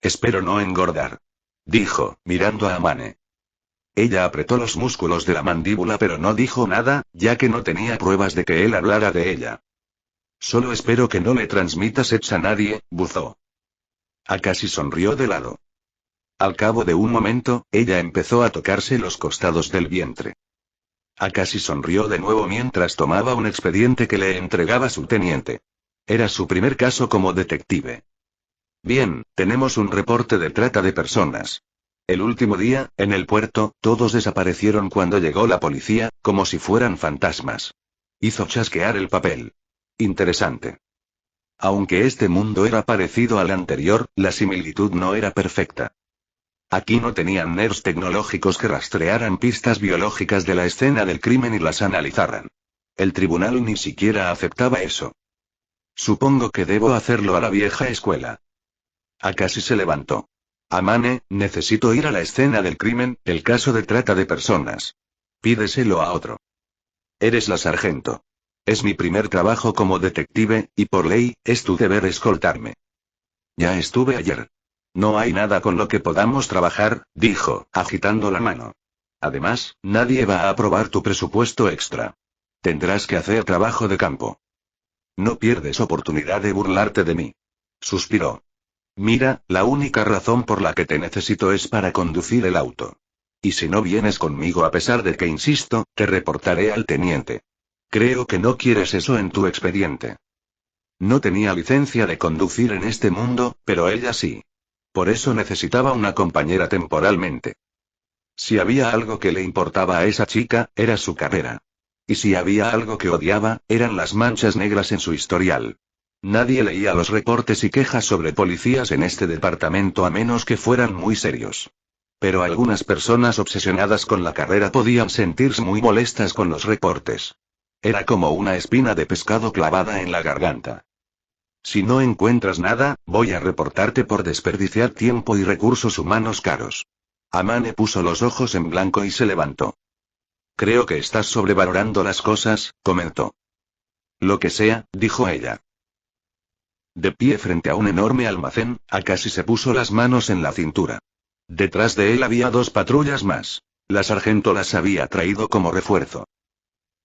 Espero no engordar, dijo, mirando a Amane. Ella apretó los músculos de la mandíbula pero no dijo nada, ya que no tenía pruebas de que él hablara de ella. Solo espero que no le transmitas Edge a nadie, buzó. Akashi sonrió de lado. Al cabo de un momento, ella empezó a tocarse los costados del vientre. Akashi sonrió de nuevo mientras tomaba un expediente que le entregaba su teniente. Era su primer caso como detective. Bien, tenemos un reporte de trata de personas. El último día, en el puerto, todos desaparecieron cuando llegó la policía, como si fueran fantasmas. Hizo chasquear el papel. Interesante. Aunque este mundo era parecido al anterior, la similitud no era perfecta. Aquí no tenían nerds tecnológicos que rastrearan pistas biológicas de la escena del crimen y las analizaran. El tribunal ni siquiera aceptaba eso. Supongo que debo hacerlo a la vieja escuela. Akashi se levantó. Amane, necesito ir a la escena del crimen, el caso de trata de personas. Pídeselo a otro. Eres la sargento. Es mi primer trabajo como detective, y por ley, es tu deber escoltarme. Ya estuve ayer. No hay nada con lo que podamos trabajar, dijo, agitando la mano. Además, nadie va a aprobar tu presupuesto extra. Tendrás que hacer trabajo de campo. No pierdes oportunidad de burlarte de mí. Suspiró. Mira, la única razón por la que te necesito es para conducir el auto. Y si no vienes conmigo a pesar de que insisto, te reportaré al teniente. Creo que no quieres eso en tu expediente. No tenía licencia de conducir en este mundo, pero ella sí. Por eso necesitaba una compañera temporalmente. Si había algo que le importaba a esa chica, era su carrera. Y si había algo que odiaba, eran las manchas negras en su historial. Nadie leía los reportes y quejas sobre policías en este departamento a menos que fueran muy serios. Pero algunas personas obsesionadas con la carrera podían sentirse muy molestas con los reportes. Era como una espina de pescado clavada en la garganta. Si no encuentras nada, voy a reportarte por desperdiciar tiempo y recursos humanos caros. Amane puso los ojos en blanco y se levantó. Creo que estás sobrevalorando las cosas, comentó. Lo que sea, dijo ella. De pie frente a un enorme almacén, Akashi se puso las manos en la cintura. Detrás de él había 2 patrullas más. La sargento las había traído como refuerzo.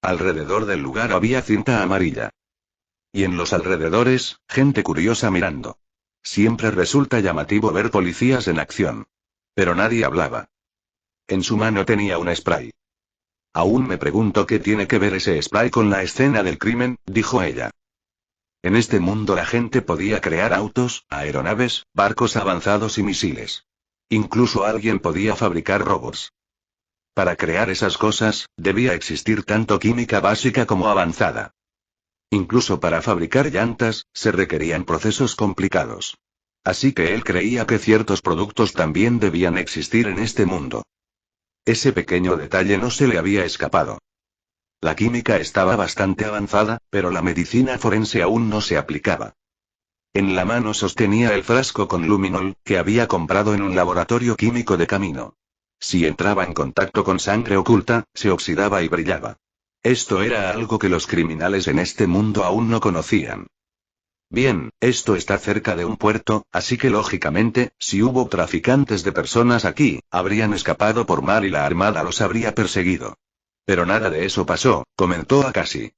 Alrededor del lugar había cinta amarilla. Y en los alrededores, gente curiosa mirando. Siempre resulta llamativo ver policías en acción. Pero nadie hablaba. En su mano tenía un spray. Aún me pregunto qué tiene que ver ese spray con la escena del crimen, dijo ella. En este mundo la gente podía crear autos, aeronaves, barcos avanzados y misiles. Incluso alguien podía fabricar robots. Para crear esas cosas, debía existir tanto química básica como avanzada. Incluso para fabricar llantas, se requerían procesos complicados. Así que él creía que ciertos productos también debían existir en este mundo. Ese pequeño detalle no se le había escapado. La química estaba bastante avanzada, pero la medicina forense aún no se aplicaba. En la mano sostenía el frasco con luminol, que había comprado en un laboratorio químico de camino. Si entraba en contacto con sangre oculta, se oxidaba y brillaba. Esto era algo que los criminales en este mundo aún no conocían. Bien, esto está cerca de un puerto, así que lógicamente, si hubo traficantes de personas aquí, habrían escapado por mar y la armada los habría perseguido. Pero nada de eso pasó, comentó Akashi.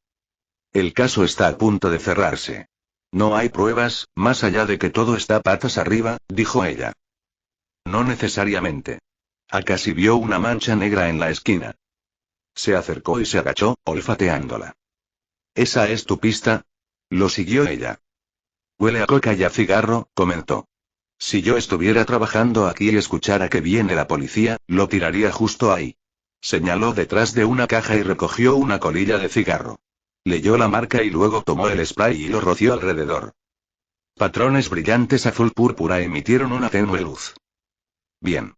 El caso está a punto de cerrarse. No hay pruebas, más allá de que todo está patas arriba, dijo ella. No necesariamente. Akashi vio una mancha negra en la esquina. Se acercó y se agachó, olfateándola. ¿Esa es tu pista? Lo siguió ella. Huele a coca y a cigarro, comentó. Si yo estuviera trabajando aquí y escuchara que viene la policía, lo tiraría justo ahí. Señaló detrás de una caja y recogió una colilla de cigarro. Leyó la marca y luego tomó el spray y lo roció alrededor. Patrones brillantes azul púrpura emitieron una tenue luz. Bien.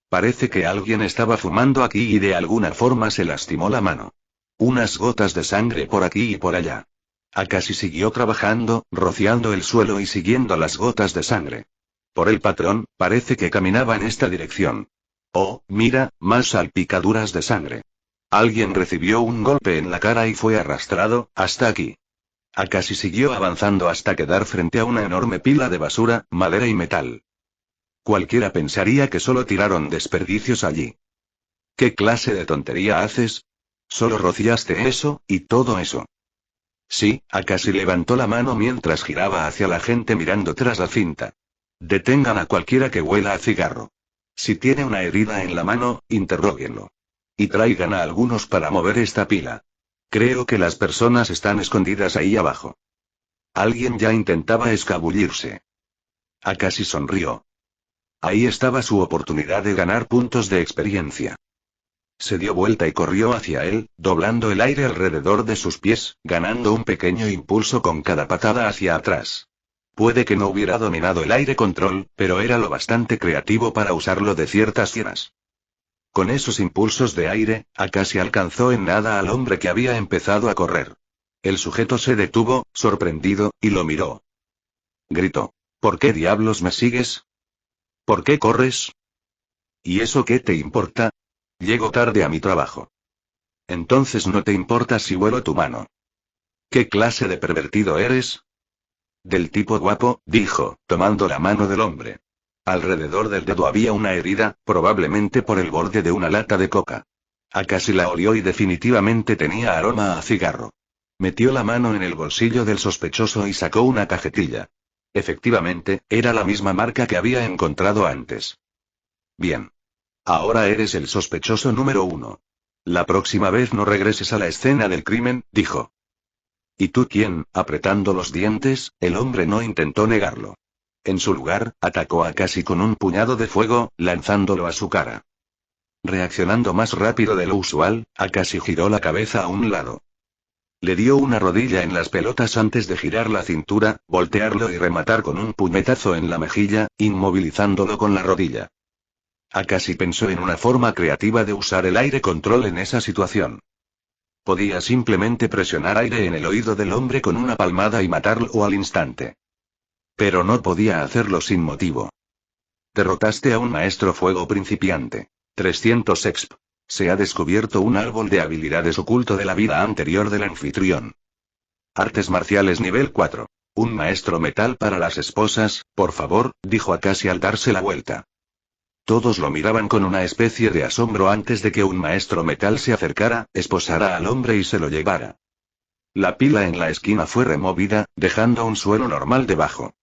Parece que alguien estaba fumando aquí y de alguna forma se lastimó la mano. Unas gotas de sangre por aquí y por allá. Akashi siguió trabajando, rociando el suelo y siguiendo las gotas de sangre. Por el patrón, parece que caminaba en esta dirección. Oh, mira, más salpicaduras de sangre. Alguien recibió un golpe en la cara y fue arrastrado, hasta aquí. Akashi siguió avanzando hasta quedar frente a una enorme pila de basura, madera y metal. Cualquiera pensaría que solo tiraron desperdicios allí. ¿Qué clase de tontería haces? Solo rociaste eso, y todo eso. Sí, Akashi levantó la mano mientras giraba hacia la gente mirando tras la cinta. Detengan a cualquiera que huela a cigarro. Si tiene una herida en la mano, interróguenlo. Y traigan a algunos para mover esta pila. Creo que las personas están escondidas ahí abajo. Alguien ya intentaba escabullirse. Akashi sonrió. Ahí estaba su oportunidad de ganar puntos de experiencia. Se dio vuelta y corrió hacia él, doblando el aire alrededor de sus pies, ganando un pequeño impulso con cada patada hacia atrás. Puede que no hubiera dominado el aire control, pero era lo bastante creativo para usarlo de ciertas formas. Con esos impulsos de aire, Akashi alcanzó en nada al hombre que había empezado a correr. El sujeto se detuvo, sorprendido, y lo miró. Gritó. ¿Por qué diablos me sigues? ¿Por qué corres? ¿Y eso qué te importa? Llego tarde a mi trabajo. Entonces no te importa si huelo tu mano. ¿Qué clase de pervertido eres? Del tipo guapo, dijo, tomando la mano del hombre. Alrededor del dedo había una herida, probablemente por el borde de una lata de coca. Akashi la olió y definitivamente tenía aroma a cigarro. Metió la mano en el bolsillo del sospechoso y sacó una cajetilla. Efectivamente, era la misma marca que había encontrado antes. Bien. Ahora eres el sospechoso número 1. La próxima vez no regreses a la escena del crimen, dijo. ¿Y tú quién? Apretando los dientes, el hombre no intentó negarlo. En su lugar, atacó a Akashi con un puñado de fuego, lanzándolo a su cara. Reaccionando más rápido de lo usual, Akashi giró la cabeza a un lado. Le dio una rodilla en las pelotas antes de girar la cintura, voltearlo y rematar con un puñetazo en la mejilla, inmovilizándolo con la rodilla. Akashi pensó en una forma creativa de usar el aire control en esa situación. Podía simplemente presionar aire en el oído del hombre con una palmada y matarlo al instante. Pero no podía hacerlo sin motivo. Derrotaste a un maestro fuego principiante. 300 exp. Se ha descubierto un árbol de habilidades oculto de la vida anterior del anfitrión. Artes marciales nivel 4. Un maestro metal para las esposas, por favor, dijo Akashi al darse la vuelta. Todos lo miraban con una especie de asombro antes de que un maestro metal se acercara, esposara al hombre y se lo llevara. La pila en la esquina fue removida, dejando un suelo normal debajo.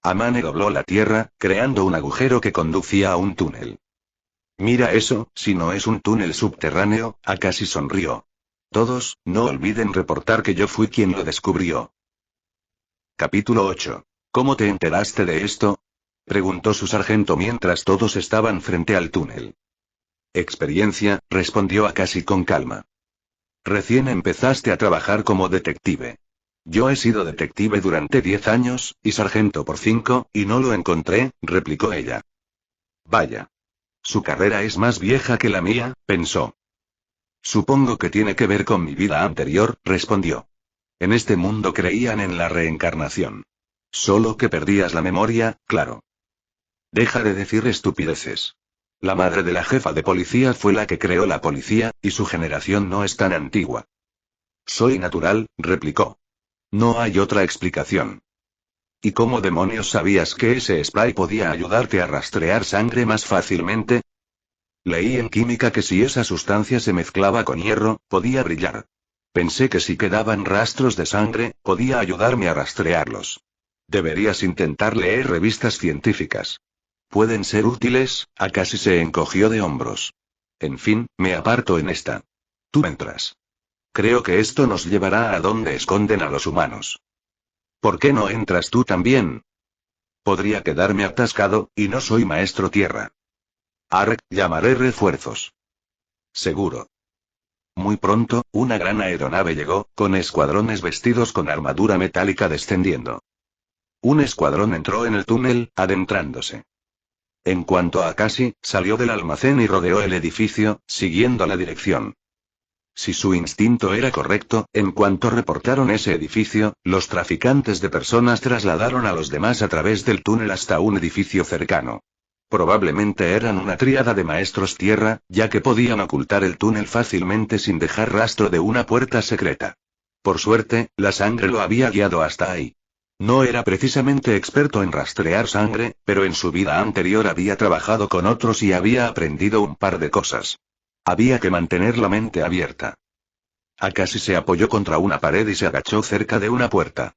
Amane dobló la tierra, creando un agujero que conducía a un túnel. Mira eso, si no es un túnel subterráneo, Akashi sonrió. Todos, no olviden reportar que yo fui quien lo descubrió. Capítulo 8. ¿Cómo te enteraste de esto? Preguntó su sargento mientras todos estaban frente al túnel. Experiencia, respondió Akashi con calma. Recién empezaste a trabajar como detective. Yo he sido detective durante 10 años, y sargento por 5, y no lo encontré, replicó ella. Vaya. Su carrera es más vieja que la mía, pensó. Supongo que tiene que ver con mi vida anterior, respondió. En este mundo creían en la reencarnación. Solo que perdías la memoria, claro. Deja de decir estupideces. La madre de la jefa de policía fue la que creó la policía, y su generación no es tan antigua. Soy natural, replicó. No hay otra explicación. ¿Y cómo demonios sabías que ese spray podía ayudarte a rastrear sangre más fácilmente? Leí en química que si esa sustancia se mezclaba con hierro, podía brillar. Pensé que si quedaban rastros de sangre, podía ayudarme a rastrearlos. Deberías intentar leer revistas científicas. Pueden ser útiles, Akashi se encogió de hombros. En fin, me aparto en esta. Tú entras. Creo que esto nos llevará a donde esconden a los humanos. ¿Por qué no entras tú también? Podría quedarme atascado, y no soy maestro tierra. Ark, llamaré refuerzos. Seguro. Muy pronto, una gran aeronave llegó, con escuadrones vestidos con armadura metálica descendiendo. Un escuadrón entró en el túnel, adentrándose. En cuanto a Cassie, salió del almacén y rodeó el edificio, siguiendo la dirección. Si su instinto era correcto, en cuanto reportaron ese edificio, los traficantes de personas trasladaron a los demás a través del túnel hasta un edificio cercano. Probablemente eran una tríada de maestros tierra, ya que podían ocultar el túnel fácilmente sin dejar rastro de una puerta secreta. Por suerte, la sangre lo había guiado hasta ahí. No era precisamente experto en rastrear sangre, pero en su vida anterior había trabajado con otros y había aprendido un par de cosas. Había que mantener la mente abierta. Akashi se apoyó contra una pared y se agachó cerca de una puerta.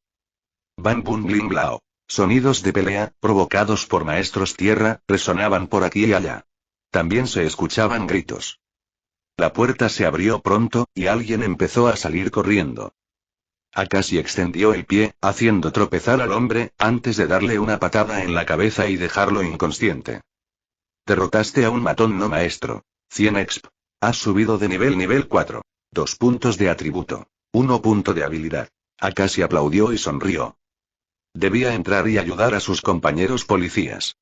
Bang bum bling blao. Sonidos de pelea, provocados por maestros tierra, resonaban por aquí y allá. También se escuchaban gritos. La puerta se abrió pronto, y alguien empezó a salir corriendo. Akashi extendió el pie, haciendo tropezar al hombre, antes de darle una patada en la cabeza y dejarlo inconsciente. Derrotaste a un matón no maestro. 100 exp. Has subido de nivel 4. 2 puntos de atributo. 1 punto de habilidad. Akashi aplaudió y sonrió. Debía entrar y ayudar a sus compañeros policías.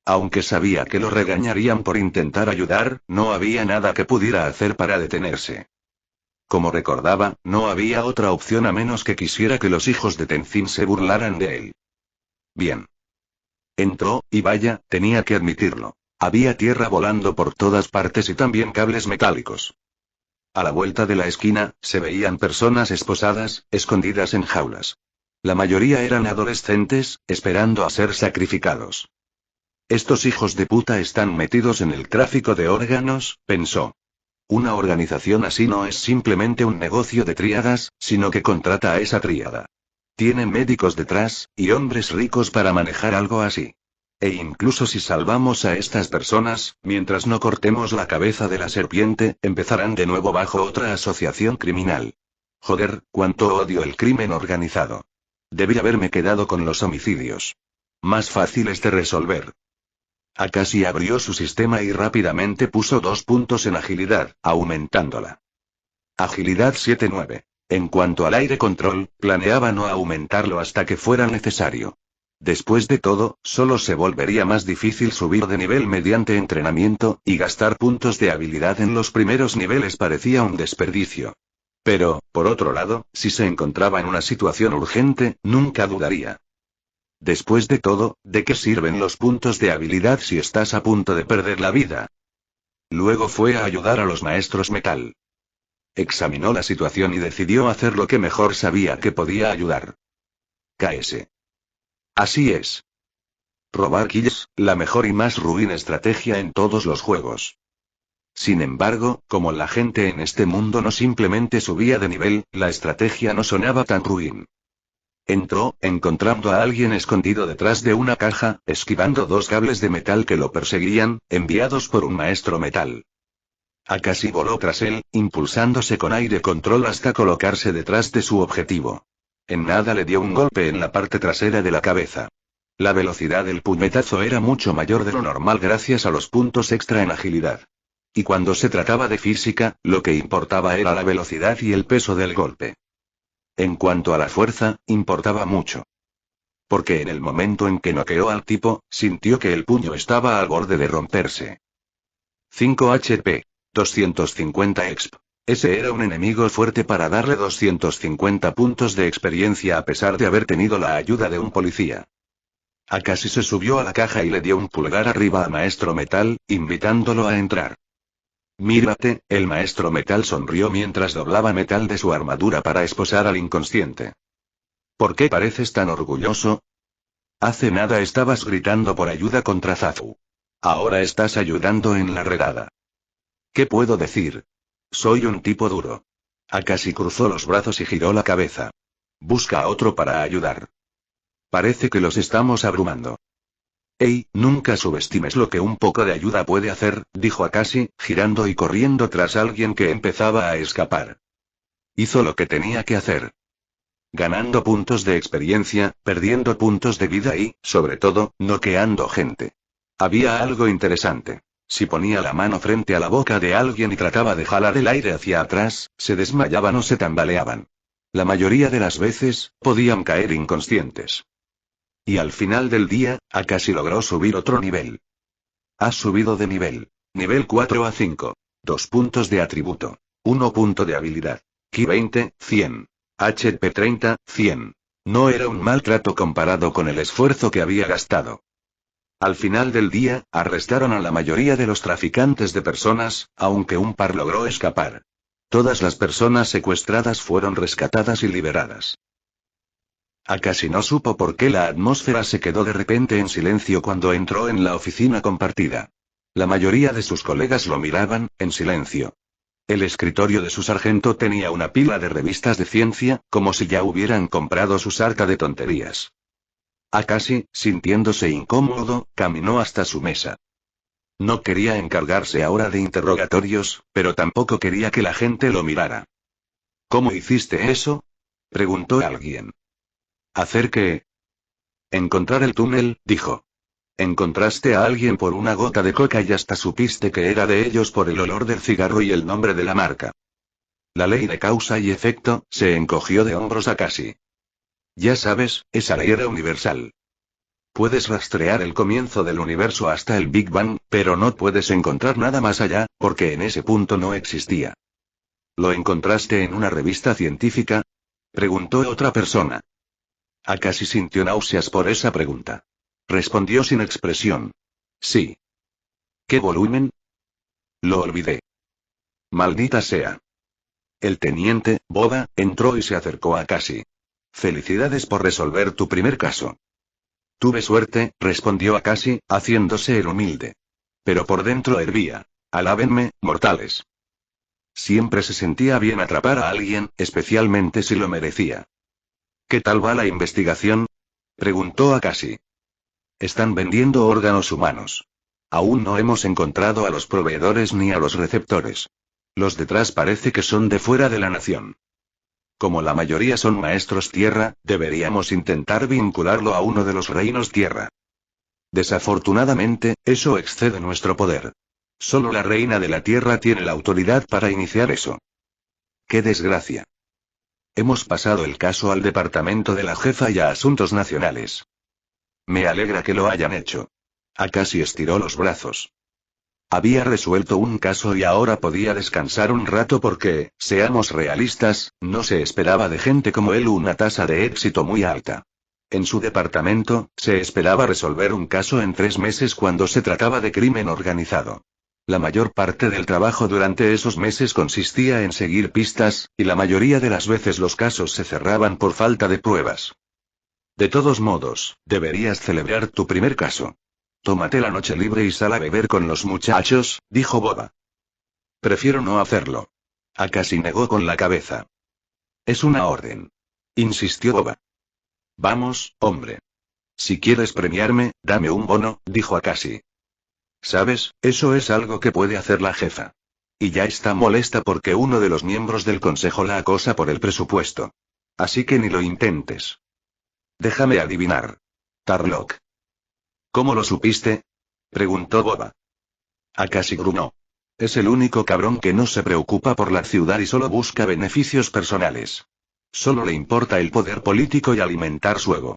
Aunque sabía que lo regañarían por intentar ayudar, no había nada que pudiera hacer para detenerse. Como recordaba, no había otra opción a menos que quisiera que los hijos de Tenzin se burlaran de él. Bien. Entró, y vaya, tenía que admitirlo. Había tierra volando por todas partes y también cables metálicos. A la vuelta de la esquina, se veían personas esposadas, escondidas en jaulas. La mayoría eran adolescentes, esperando a ser sacrificados. Estos hijos de puta están metidos en el tráfico de órganos, pensó. Una organización así no es simplemente un negocio de tríadas, sino que contrata a esa tríada. Tienen médicos detrás, y hombres ricos para manejar algo así. E incluso si salvamos a estas personas, mientras no cortemos la cabeza de la serpiente, empezarán de nuevo bajo otra asociación criminal. Joder, cuánto odio el crimen organizado. Debí haberme quedado con los homicidios. Más fáciles de resolver. Akashi abrió su sistema y rápidamente puso 2 puntos en agilidad, aumentándola. Agilidad 7-9. En cuanto al aire control, planeaba no aumentarlo hasta que fuera necesario. Después de todo, solo se volvería más difícil subir de nivel mediante entrenamiento, y gastar puntos de habilidad en los primeros niveles parecía un desperdicio. Pero, por otro lado, si se encontraba en una situación urgente, nunca dudaría. Después de todo, ¿de qué sirven los puntos de habilidad si estás a punto de perder la vida? Luego fue a ayudar a los maestros metal. Examinó la situación y decidió hacer lo que mejor sabía que podía ayudar. KS. Así es. Robar kills, la mejor y más ruin estrategia en todos los juegos. Sin embargo, como la gente en este mundo no simplemente subía de nivel, la estrategia no sonaba tan ruin. Entró, encontrando a alguien escondido detrás de una caja, esquivando 2 cables de metal que lo perseguían, enviados por un maestro metal. Akashi voló tras él, impulsándose con aire control hasta colocarse detrás de su objetivo. En nada le dio un golpe en la parte trasera de la cabeza. La velocidad del puñetazo era mucho mayor de lo normal gracias a los puntos extra en agilidad. Y cuando se trataba de física, lo que importaba era la velocidad y el peso del golpe. En cuanto a la fuerza, importaba mucho. Porque en el momento en que noqueó al tipo, sintió que el puño estaba al borde de romperse. 5 HP. 250 exp. Ese era un enemigo fuerte para darle 250 puntos de experiencia a pesar de haber tenido la ayuda de un policía. Akashi se subió a la caja y le dio un pulgar arriba a Maestro Metal, invitándolo a entrar. Mírate, el Maestro Metal sonrió mientras doblaba metal de su armadura para esposar al inconsciente. ¿Por qué pareces tan orgulloso? Hace nada estabas gritando por ayuda contra Zazu. Ahora estás ayudando en la redada. ¿Qué puedo decir? Soy un tipo duro. Akashi cruzó los brazos y giró la cabeza. Busca a otro para ayudar. Parece que los estamos abrumando. Hey, nunca subestimes lo que un poco de ayuda puede hacer, dijo Akashi, girando y corriendo tras alguien que empezaba a escapar. Hizo lo que tenía que hacer. Ganando puntos de experiencia, perdiendo puntos de vida y, sobre todo, noqueando gente. Había algo interesante. Si ponía la mano frente a la boca de alguien y trataba de jalar el aire hacia atrás, se desmayaban o se tambaleaban. La mayoría de las veces, podían caer inconscientes. Y al final del día, Akashi logró subir otro nivel. Has subido de nivel. Nivel 4 a 5. 2 puntos de atributo. 1 punto de habilidad. Ki 20, 100. HP 30, 100. No era un mal trato comparado con el esfuerzo que había gastado. Al final del día, arrestaron a la mayoría de los traficantes de personas, aunque un par logró escapar. Todas las personas secuestradas fueron rescatadas y liberadas. Akashi no supo por qué la atmósfera se quedó de repente en silencio cuando entró en la oficina compartida. La mayoría de sus colegas lo miraban, en silencio. El escritorio de su sargento tenía una pila de revistas de ciencia, como si ya hubieran comprado su sarta de tonterías. Akashi, sintiéndose incómodo, caminó hasta su mesa. No quería encargarse ahora de interrogatorios, pero tampoco quería que la gente lo mirara. ¿Cómo hiciste eso?, preguntó alguien. ¿Hacer qué? Encontrar el túnel, dijo. Encontraste a alguien por una gota de coca y hasta supiste que era de ellos por el olor del cigarro y el nombre de la marca. La ley de causa y efecto, se encogió de hombros Akashi. Ya sabes, esa ley era universal. Puedes rastrear el comienzo del universo hasta el Big Bang, pero no puedes encontrar nada más allá, porque en ese punto no existía. ¿Lo encontraste en una revista científica?, preguntó otra persona. Akashi sintió náuseas por esa pregunta. Respondió sin expresión. Sí. ¿Qué volumen? Lo olvidé. Maldita sea. El teniente, Boba, entró y se acercó a Akashi. Felicidades por resolver tu primer caso. Tuve suerte, respondió Akashi, haciéndose el humilde. Pero por dentro hervía. Alábenme, mortales. Siempre se sentía bien atrapar a alguien, especialmente si lo merecía. ¿Qué tal va la investigación?, preguntó Akashi. Están vendiendo órganos humanos. Aún no hemos encontrado a los proveedores ni a los receptores. Los detrás parece que son de fuera de la nación. Como la mayoría son maestros tierra, deberíamos intentar vincularlo a uno de los reinos tierra. Desafortunadamente, eso excede nuestro poder. Solo la reina de la tierra tiene la autoridad para iniciar eso. ¡Qué desgracia! Hemos pasado el caso al departamento de la jefa y a asuntos nacionales. Me alegra que lo hayan hecho. Akashi estiró los brazos. Había resuelto un caso y ahora podía descansar un rato porque, seamos realistas, no se esperaba de gente como él una tasa de éxito muy alta. En su departamento, se esperaba resolver un caso en 3 meses cuando se trataba de crimen organizado. La mayor parte del trabajo durante esos meses consistía en seguir pistas, y la mayoría de las veces los casos se cerraban por falta de pruebas. De todos modos, deberías celebrar tu primer caso. Tómate la noche libre y sal a beber con los muchachos, dijo Boba. Prefiero no hacerlo. Akashi negó con la cabeza. Es una orden, insistió Boba. Vamos, hombre. Si quieres premiarme, dame un bono, dijo Akashi. Sabes, eso es algo que puede hacer la jefa. Y ya está molesta porque uno de los miembros del consejo la acosa por el presupuesto. Así que ni lo intentes. Déjame adivinar. Tarlock. ¿Cómo lo supiste?, preguntó Boba. Akashi gruñó. Es el único cabrón que no se preocupa por la ciudad y solo busca beneficios personales. Solo le importa el poder político y alimentar su ego.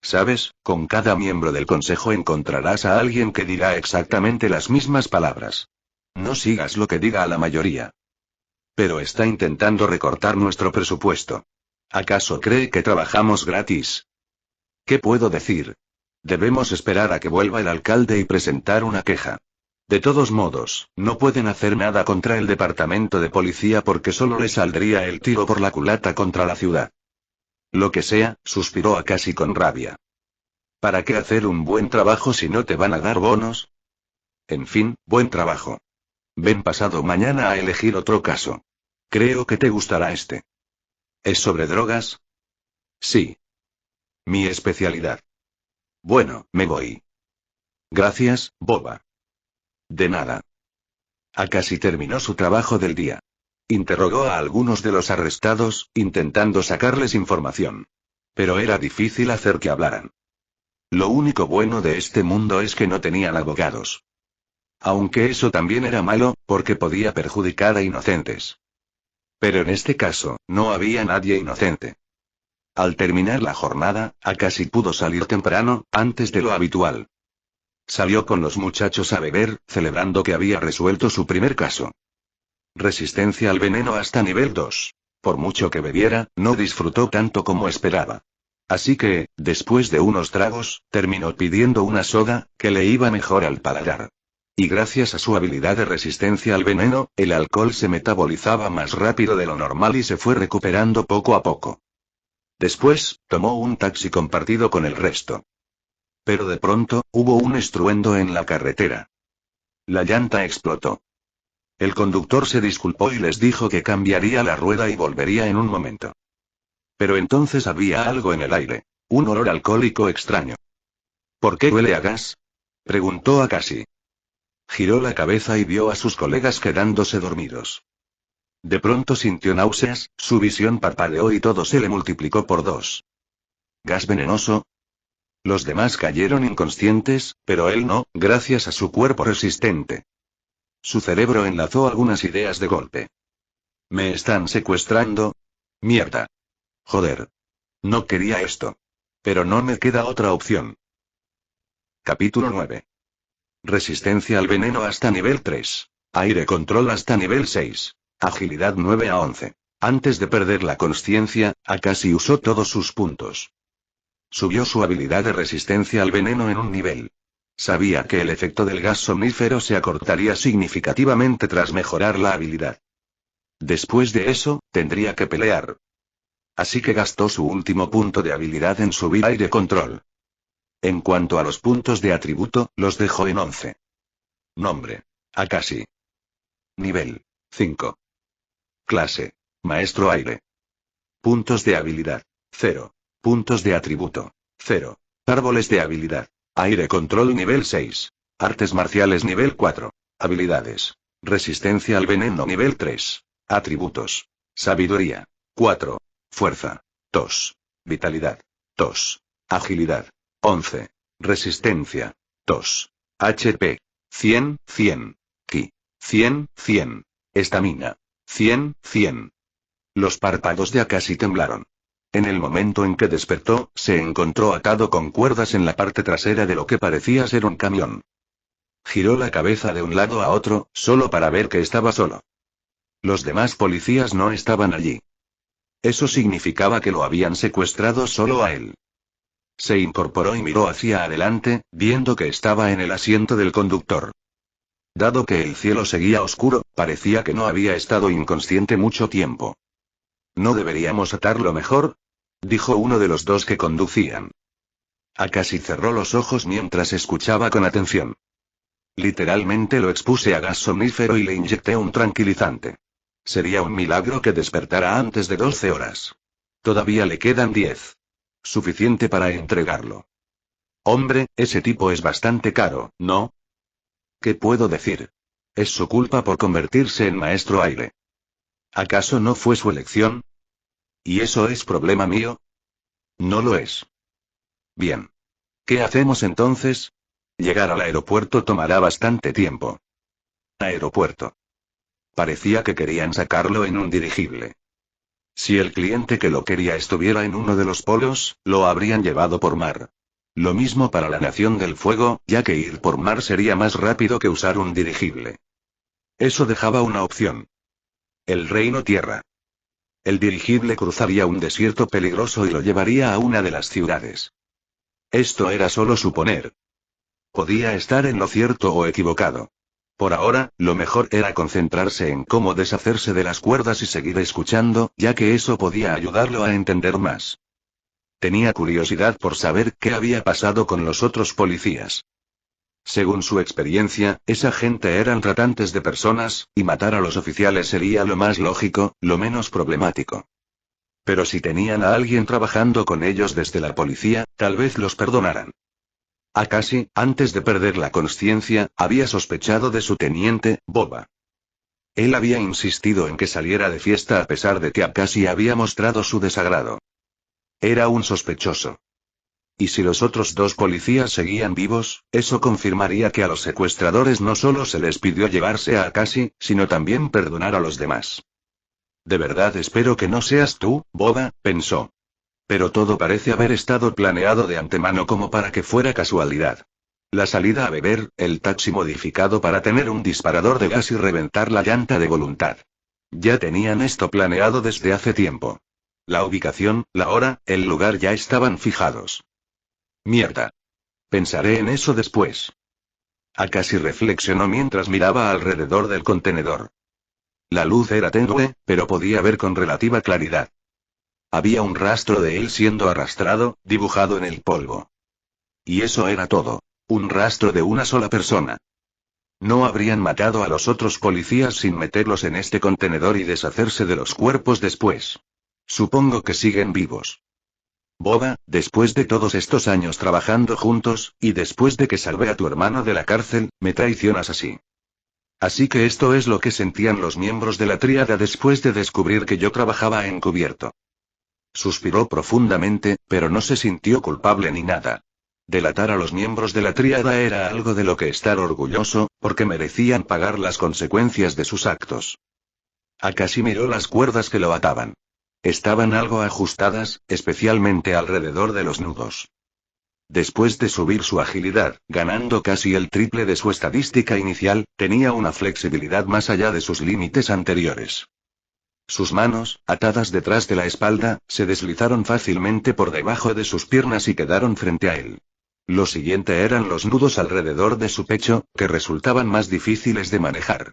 ¿Sabes? Con cada miembro del consejo encontrarás a alguien que dirá exactamente las mismas palabras. No sigas lo que diga a la mayoría. Pero está intentando recortar nuestro presupuesto. ¿Acaso cree que trabajamos gratis? ¿Qué puedo decir? Debemos esperar a que vuelva el alcalde y presentar una queja. De todos modos, no pueden hacer nada contra el departamento de policía porque solo le saldría el tiro por la culata contra la ciudad. Lo que sea, suspiró Akashi con rabia. ¿Para qué hacer un buen trabajo si no te van a dar bonos? En fin, buen trabajo. Ven pasado mañana a elegir otro caso. Creo que te gustará este. ¿Es sobre drogas? Sí. Mi especialidad. Bueno, me voy. Gracias, Boba. De nada. Akashi terminó su trabajo del día. Interrogó a algunos de los arrestados, intentando sacarles información. Pero era difícil hacer que hablaran. Lo único bueno de este mundo es que no tenían abogados. Aunque eso también era malo, porque podía perjudicar a inocentes. Pero en este caso, no había nadie inocente. Al terminar la jornada, Akashi pudo salir temprano, antes de lo habitual. Salió con los muchachos a beber, celebrando que había resuelto su primer caso. Resistencia al veneno hasta nivel 2. Por mucho que bebiera, no disfrutó tanto como esperaba. Así que, después de unos tragos, terminó pidiendo una soda, que le iba mejor al paladar. Y gracias a su habilidad de resistencia al veneno, el alcohol se metabolizaba más rápido de lo normal y se fue recuperando poco a poco. Después, tomó un taxi compartido con el resto. Pero de pronto, hubo un estruendo en la carretera. La llanta explotó. El conductor se disculpó y les dijo que cambiaría la rueda y volvería en un momento. Pero entonces había algo en el aire. Un olor alcohólico extraño. ¿Por qué huele a gas?, preguntó Akashi. Giró la cabeza y vio a sus colegas quedándose dormidos. De pronto sintió náuseas, su visión parpadeó y todo se le multiplicó por 2. ¿Gas venenoso? Los demás cayeron inconscientes, pero él no, gracias a su cuerpo resistente. Su cerebro enlazó algunas ideas de golpe. ¿Me están secuestrando? Mierda. Joder. No quería esto. Pero no me queda otra opción. Capítulo 9. Resistencia al veneno hasta nivel 3. Aire control hasta nivel 6. Agilidad 9 a 11. Antes de perder la consciencia, Akashi usó todos sus puntos. Subió su habilidad de resistencia al veneno en un nivel. Sabía que el efecto del gas somnífero se acortaría significativamente tras mejorar la habilidad. Después de eso, tendría que pelear. Así que gastó su último punto de habilidad en subir aire control. En cuanto a los puntos de atributo, los dejó en 11. Nombre: Akashi. Nivel: 5. Clase: Maestro Aire. Puntos de habilidad: 0. Puntos de atributo: 0. Árboles de habilidad: Aire control nivel 6. Artes marciales nivel 4. Habilidades: Resistencia al veneno nivel 3. Atributos: Sabiduría: 4. Fuerza: 2. Vitalidad: 2. Agilidad: 11. Resistencia: 2. HP: 100, 100. Ki: 100, 100. Estamina: 100, 100. Los párpados de Akashi temblaron. En el momento en que despertó, se encontró atado con cuerdas en la parte trasera de lo que parecía ser un camión. Giró la cabeza de un lado a otro, solo para ver que estaba solo. Los demás policías no estaban allí. Eso significaba que lo habían secuestrado solo a él. Se incorporó y miró hacia adelante, viendo que estaba en el asiento del conductor. Dado que el cielo seguía oscuro, parecía que no había estado inconsciente mucho tiempo. ¿No deberíamos atarlo mejor?, dijo uno de los dos que conducían. Akashi cerró los ojos mientras escuchaba con atención. Literalmente lo expuse a gas somnífero y le inyecté un tranquilizante. Sería un milagro que despertara antes de 12 horas. Todavía le quedan 10. Suficiente para entregarlo. Hombre, ese tipo es bastante caro, ¿no? ¿Qué puedo decir? Es su culpa por convertirse en maestro aire. ¿Acaso no fue su elección? ¿Y eso es problema mío? No lo es. Bien. ¿Qué hacemos entonces? Llegar al aeropuerto tomará bastante tiempo. Aeropuerto. Parecía que querían sacarlo en un dirigible. Si el cliente que lo quería estuviera en uno de los polos, lo habrían llevado por mar. Lo mismo para la Nación del Fuego, ya que ir por mar sería más rápido que usar un dirigible. Eso dejaba una opción. El Reino Tierra. El dirigible cruzaría un desierto peligroso y lo llevaría a una de las ciudades. Esto era solo suponer. Podía estar en lo cierto o equivocado. Por ahora, lo mejor era concentrarse en cómo deshacerse de las cuerdas y seguir escuchando, ya que eso podía ayudarlo a entender más. Tenía curiosidad por saber qué había pasado con los otros policías. Según su experiencia, esa gente eran tratantes de personas, y matar a los oficiales sería lo más lógico, lo menos problemático. Pero si tenían a alguien trabajando con ellos desde la policía, tal vez los perdonaran. Akashi, antes de perder la consciencia, había sospechado de su teniente, Boba. Él había insistido en que saliera de fiesta a pesar de que Akashi había mostrado su desagrado. Era un sospechoso. Y si los otros dos policías seguían vivos, eso confirmaría que a los secuestradores no solo se les pidió llevarse a Akashi, sino también perdonar a los demás. De verdad espero que no seas tú, Boba, pensó. Pero todo parece haber estado planeado de antemano como para que fuera casualidad. La salida a beber, el taxi modificado para tener un disparador de gas y reventar la llanta de voluntad. Ya tenían esto planeado desde hace tiempo. La ubicación, la hora, el lugar ya estaban fijados. Mierda. Pensaré en eso después. Akashi reflexionó mientras miraba alrededor del contenedor. La luz era tenue, pero podía ver con relativa claridad. Había un rastro de él siendo arrastrado, dibujado en el polvo. Y eso era todo. Un rastro de una sola persona. No habrían matado a los otros policías sin meterlos en este contenedor y deshacerse de los cuerpos después. Supongo que siguen vivos. Boba, después de todos estos años trabajando juntos, y después de que salvé a tu hermano de la cárcel, me traicionas así. Así que esto es lo que sentían los miembros de la tríada después de descubrir que yo trabajaba encubierto. Suspiró profundamente, pero no se sintió culpable ni nada. Delatar a los miembros de la tríada era algo de lo que estar orgulloso, porque merecían pagar las consecuencias de sus actos. Akashi miró las cuerdas que lo ataban. Estaban algo ajustadas, especialmente alrededor de los nudos. Después de subir su agilidad, ganando casi el triple de su estadística inicial, tenía una flexibilidad más allá de sus límites anteriores. Sus manos, atadas detrás de la espalda, se deslizaron fácilmente por debajo de sus piernas y quedaron frente a él. Lo siguiente eran los nudos alrededor de su pecho, que resultaban más difíciles de manejar.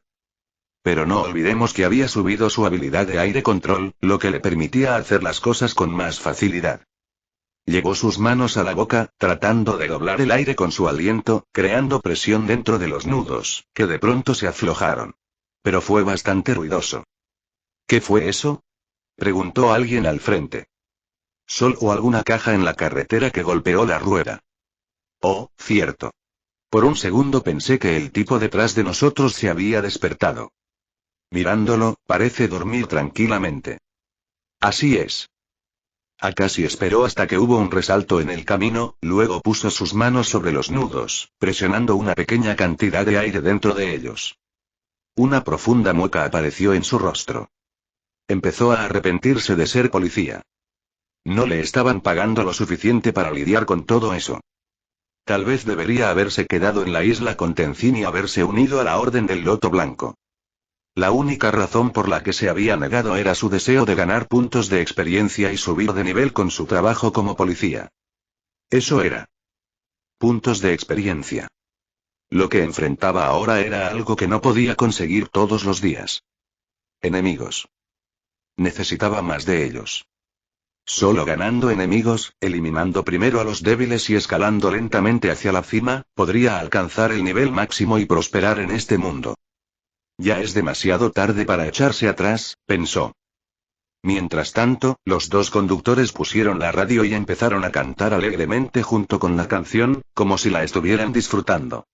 Pero no olvidemos que había subido su habilidad de aire control, lo que le permitía hacer las cosas con más facilidad. Llevó sus manos a la boca, tratando de doblar el aire con su aliento, creando presión dentro de los nudos, que de pronto se aflojaron. Pero fue bastante ruidoso. ¿Qué fue eso?, preguntó alguien al frente. Sol o alguna caja en la carretera que golpeó la rueda. Oh, cierto. Por un segundo pensé que el tipo detrás de nosotros se había despertado. Mirándolo, parece dormir tranquilamente. Así es. Akashi esperó hasta que hubo un resalto en el camino, luego puso sus manos sobre los nudos, presionando una pequeña cantidad de aire dentro de ellos. Una profunda mueca apareció en su rostro. Empezó a arrepentirse de ser policía. No le estaban pagando lo suficiente para lidiar con todo eso. Tal vez debería haberse quedado en la isla con Tenzin y haberse unido a la Orden del Loto Blanco. La única razón por la que se había negado era su deseo de ganar puntos de experiencia y subir de nivel con su trabajo como policía. Eso era. Puntos de experiencia. Lo que enfrentaba ahora era algo que no podía conseguir todos los días. Enemigos. Necesitaba más de ellos. Solo ganando enemigos, eliminando primero a los débiles y escalando lentamente hacia la cima, podría alcanzar el nivel máximo y prosperar en este mundo. Ya es demasiado tarde para echarse atrás, pensó. Mientras tanto, los dos conductores pusieron la radio y empezaron a cantar alegremente junto con la canción, como si la estuvieran disfrutando.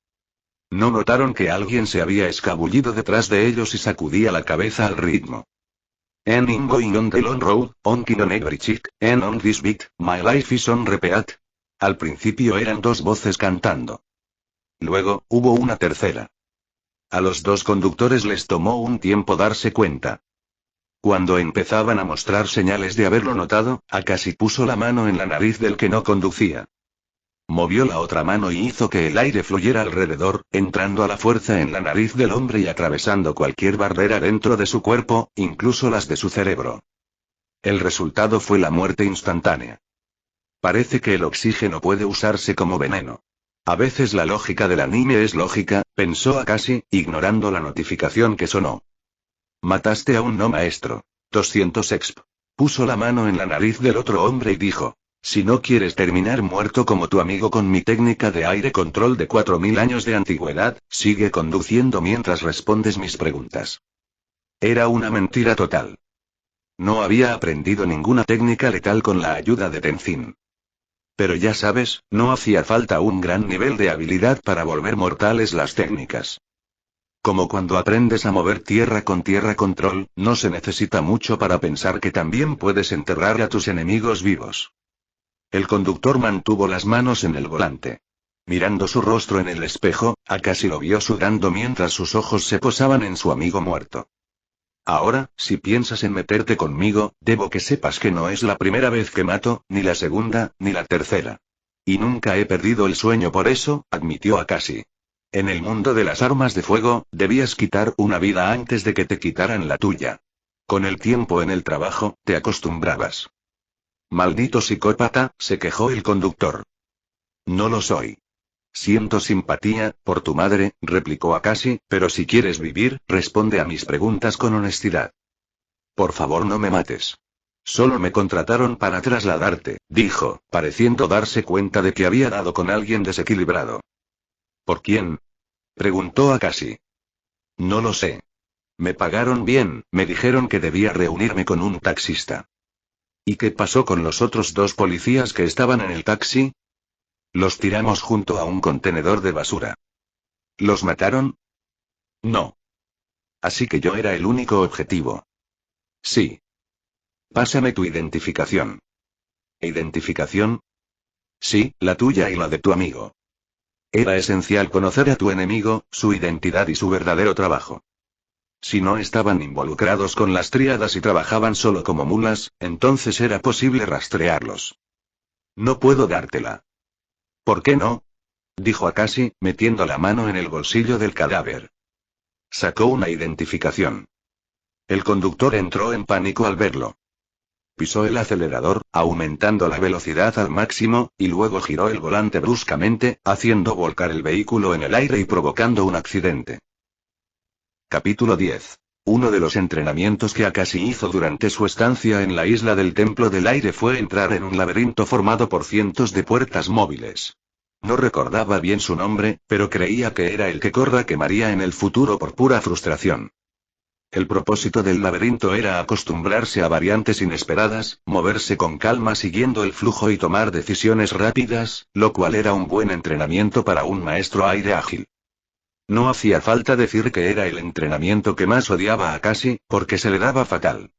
No notaron que alguien se había escabullido detrás de ellos y sacudía la cabeza al ritmo. And I'm going on the long road, honking on every chick, and on this beat, my life is on repeat. Al principio eran dos voces cantando. Luego, hubo una tercera. A los dos conductores les tomó un tiempo darse cuenta. Cuando empezaban a mostrar señales de haberlo notado, Akashi puso la mano en la nariz del que no conducía. Movió la otra mano y hizo que el aire fluyera alrededor, entrando a la fuerza en la nariz del hombre y atravesando cualquier barrera dentro de su cuerpo, incluso las de su cerebro. El resultado fue la muerte instantánea. Parece que el oxígeno puede usarse como veneno. A veces la lógica del anime es lógica, pensó Akashi, ignorando la notificación que sonó. Mataste a un no maestro. 200 exp. Puso la mano en la nariz del otro hombre y dijo. Si no quieres terminar muerto como tu amigo con mi técnica de aire control de 4000 años de antigüedad, sigue conduciendo mientras respondes mis preguntas. Era una mentira total. No había aprendido ninguna técnica letal con la ayuda de Tenzin. Pero ya sabes, no hacía falta un gran nivel de habilidad para volver mortales las técnicas. Como cuando aprendes a mover tierra con tierra control, no se necesita mucho para pensar que también puedes enterrar a tus enemigos vivos. El conductor mantuvo las manos en el volante. Mirando su rostro en el espejo, Akashi lo vio sudando mientras sus ojos se posaban en su amigo muerto. Ahora, si piensas en meterte conmigo, debo que sepas que no es la primera vez que mato, ni la segunda, ni la tercera. Y nunca he perdido el sueño por eso, admitió Akashi. En el mundo de las armas de fuego, debías quitar una vida antes de que te quitaran la tuya. Con el tiempo en el trabajo, te acostumbrabas. Maldito psicópata, se quejó el conductor. No lo soy. Siento simpatía por tu madre, replicó Akashi, pero si quieres vivir, responde a mis preguntas con honestidad. Por favor, no me mates. Solo me contrataron para trasladarte, dijo, pareciendo darse cuenta de que había dado con alguien desequilibrado. ¿Por quién? Preguntó Akashi. No lo sé. Me pagaron bien, me dijeron que debía reunirme con un taxista. ¿Y qué pasó con los otros dos policías que estaban en el taxi? Los tiramos junto a un contenedor de basura. ¿Los mataron? No. Así que yo era el único objetivo. Sí. Pásame tu identificación. ¿Identificación? Sí, la tuya y la de tu amigo. Era esencial conocer a tu enemigo, su identidad y su verdadero trabajo. Si no estaban involucrados con las tríadas y trabajaban solo como mulas, entonces era posible rastrearlos. No puedo dártela. ¿Por qué no? Dijo Akashi, metiendo la mano en el bolsillo del cadáver. Sacó una identificación. El conductor entró en pánico al verlo. Pisó el acelerador, aumentando la velocidad al máximo, y luego giró el volante bruscamente, haciendo volcar el vehículo en el aire y provocando un accidente. Capítulo 10. Uno de los entrenamientos que Akashi hizo durante su estancia en la isla del Templo del Aire fue entrar en un laberinto formado por cientos de puertas móviles. No recordaba bien su nombre, pero creía que era el que Korra quemaría en el futuro por pura frustración. El propósito del laberinto era acostumbrarse a variantes inesperadas, moverse con calma siguiendo el flujo y tomar decisiones rápidas, lo cual era un buen entrenamiento para un maestro aire ágil. No hacía falta decir que era el entrenamiento que más odiaba a Akashi, porque se le daba fatal.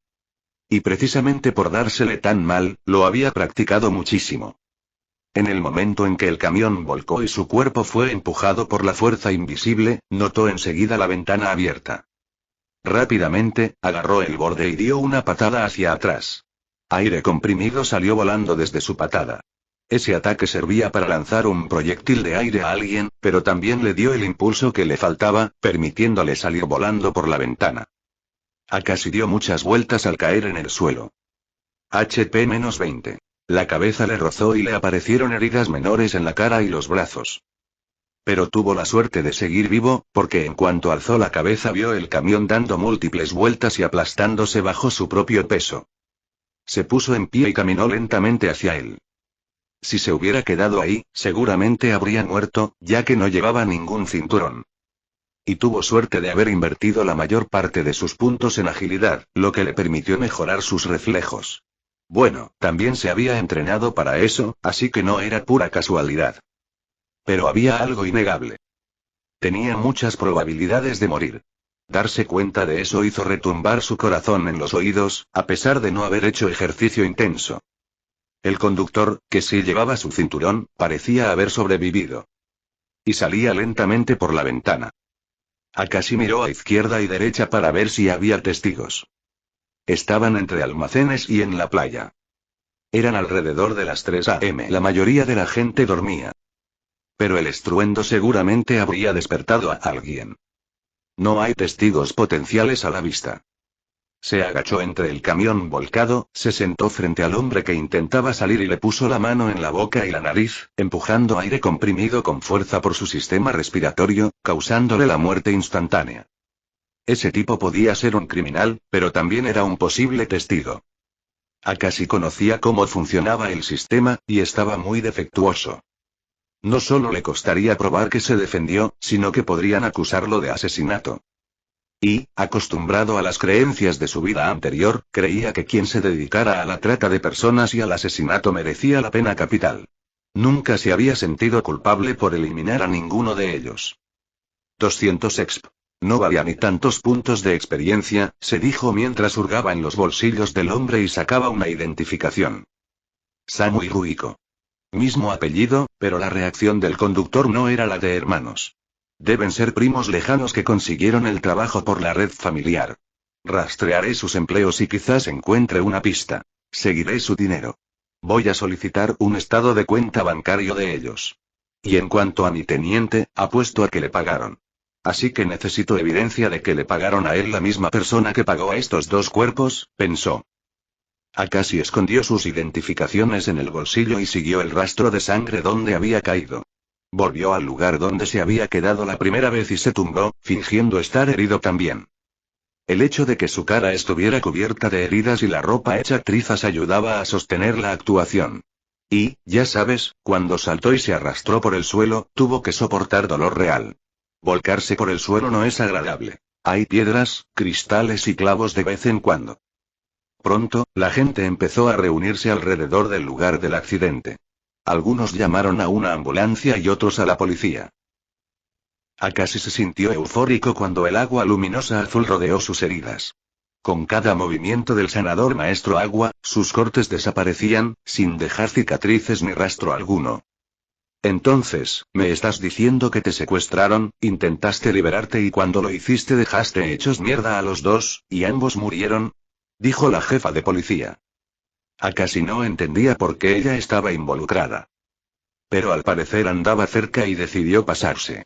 Y precisamente por dársele tan mal, lo había practicado muchísimo. En el momento en que el camión volcó y su cuerpo fue empujado por la fuerza invisible, notó enseguida la ventana abierta. Rápidamente, agarró el borde y dio una patada hacia atrás. Aire comprimido salió volando desde su patada. Ese ataque servía para lanzar un proyectil de aire a alguien, pero también le dio el impulso que le faltaba, permitiéndole salir volando por la ventana. Akashi dio muchas vueltas al caer en el suelo. HP-20. La cabeza le rozó y le aparecieron heridas menores en la cara y los brazos. Pero tuvo la suerte de seguir vivo, porque en cuanto alzó la cabeza vio el camión dando múltiples vueltas y aplastándose bajo su propio peso. Se puso en pie y caminó lentamente hacia él. Si se hubiera quedado ahí, seguramente habría muerto, ya que no llevaba ningún cinturón. Y tuvo suerte de haber invertido la mayor parte de sus puntos en agilidad, lo que le permitió mejorar sus reflejos. Bueno, también se había entrenado para eso, así que no era pura casualidad. Pero había algo innegable. Tenía muchas probabilidades de morir. Darse cuenta de eso hizo retumbar su corazón en los oídos, a pesar de no haber hecho ejercicio intenso. El conductor, que sí llevaba su cinturón, parecía haber sobrevivido. Y salía lentamente por la ventana. Akashi miró a izquierda y derecha para ver si había testigos. Estaban entre almacenes y en la playa. Eran alrededor de las 3 a.m. La mayoría de la gente dormía. Pero el estruendo seguramente habría despertado a alguien. No hay testigos potenciales a la vista. Se agachó entre el camión volcado, se sentó frente al hombre que intentaba salir y le puso la mano en la boca y la nariz, empujando aire comprimido con fuerza por su sistema respiratorio, causándole la muerte instantánea. Ese tipo podía ser un criminal, pero también era un posible testigo. Akashi conocía cómo funcionaba el sistema, y estaba muy defectuoso. No solo le costaría probar que se defendió, sino que podrían acusarlo de asesinato. Y, acostumbrado a las creencias de su vida anterior, creía que quien se dedicara a la trata de personas y al asesinato merecía la pena capital. Nunca se había sentido culpable por eliminar a ninguno de ellos. 200 exp. No valía ni tantos puntos de experiencia, se dijo mientras hurgaba en los bolsillos del hombre y sacaba una identificación. Samu y Ruiko. Mismo apellido, pero la reacción del conductor no era la de hermanos. Deben ser primos lejanos que consiguieron el trabajo por la red familiar. Rastrearé sus empleos y quizás encuentre una pista. Seguiré su dinero. Voy a solicitar un estado de cuenta bancario de ellos. Y en cuanto a mi teniente, apuesto a que le pagaron. Así que necesito evidencia de que le pagaron a él la misma persona que pagó a estos dos cuerpos, pensó. Akashi escondió sus identificaciones en el bolsillo y siguió el rastro de sangre donde había caído. Volvió al lugar donde se había quedado la primera vez y se tumbó, fingiendo estar herido también. El hecho de que su cara estuviera cubierta de heridas y la ropa hecha trizas ayudaba a sostener la actuación. Y, ya sabes, cuando saltó y se arrastró por el suelo, tuvo que soportar dolor real. Volcarse por el suelo no es agradable. Hay piedras, cristales y clavos de vez en cuando. Pronto, la gente empezó a reunirse alrededor del lugar del accidente. Algunos llamaron a una ambulancia y otros a la policía. Akashi se sintió eufórico cuando el agua luminosa azul rodeó sus heridas. Con cada movimiento del sanador maestro agua, sus cortes desaparecían, sin dejar cicatrices ni rastro alguno. Entonces, ¿me estás diciendo que te secuestraron, intentaste liberarte y cuando lo hiciste dejaste hechos mierda a los dos, y ambos murieron? Dijo la jefa de policía. Akashi no entendía por qué ella estaba involucrada. Pero al parecer andaba cerca y decidió pasarse.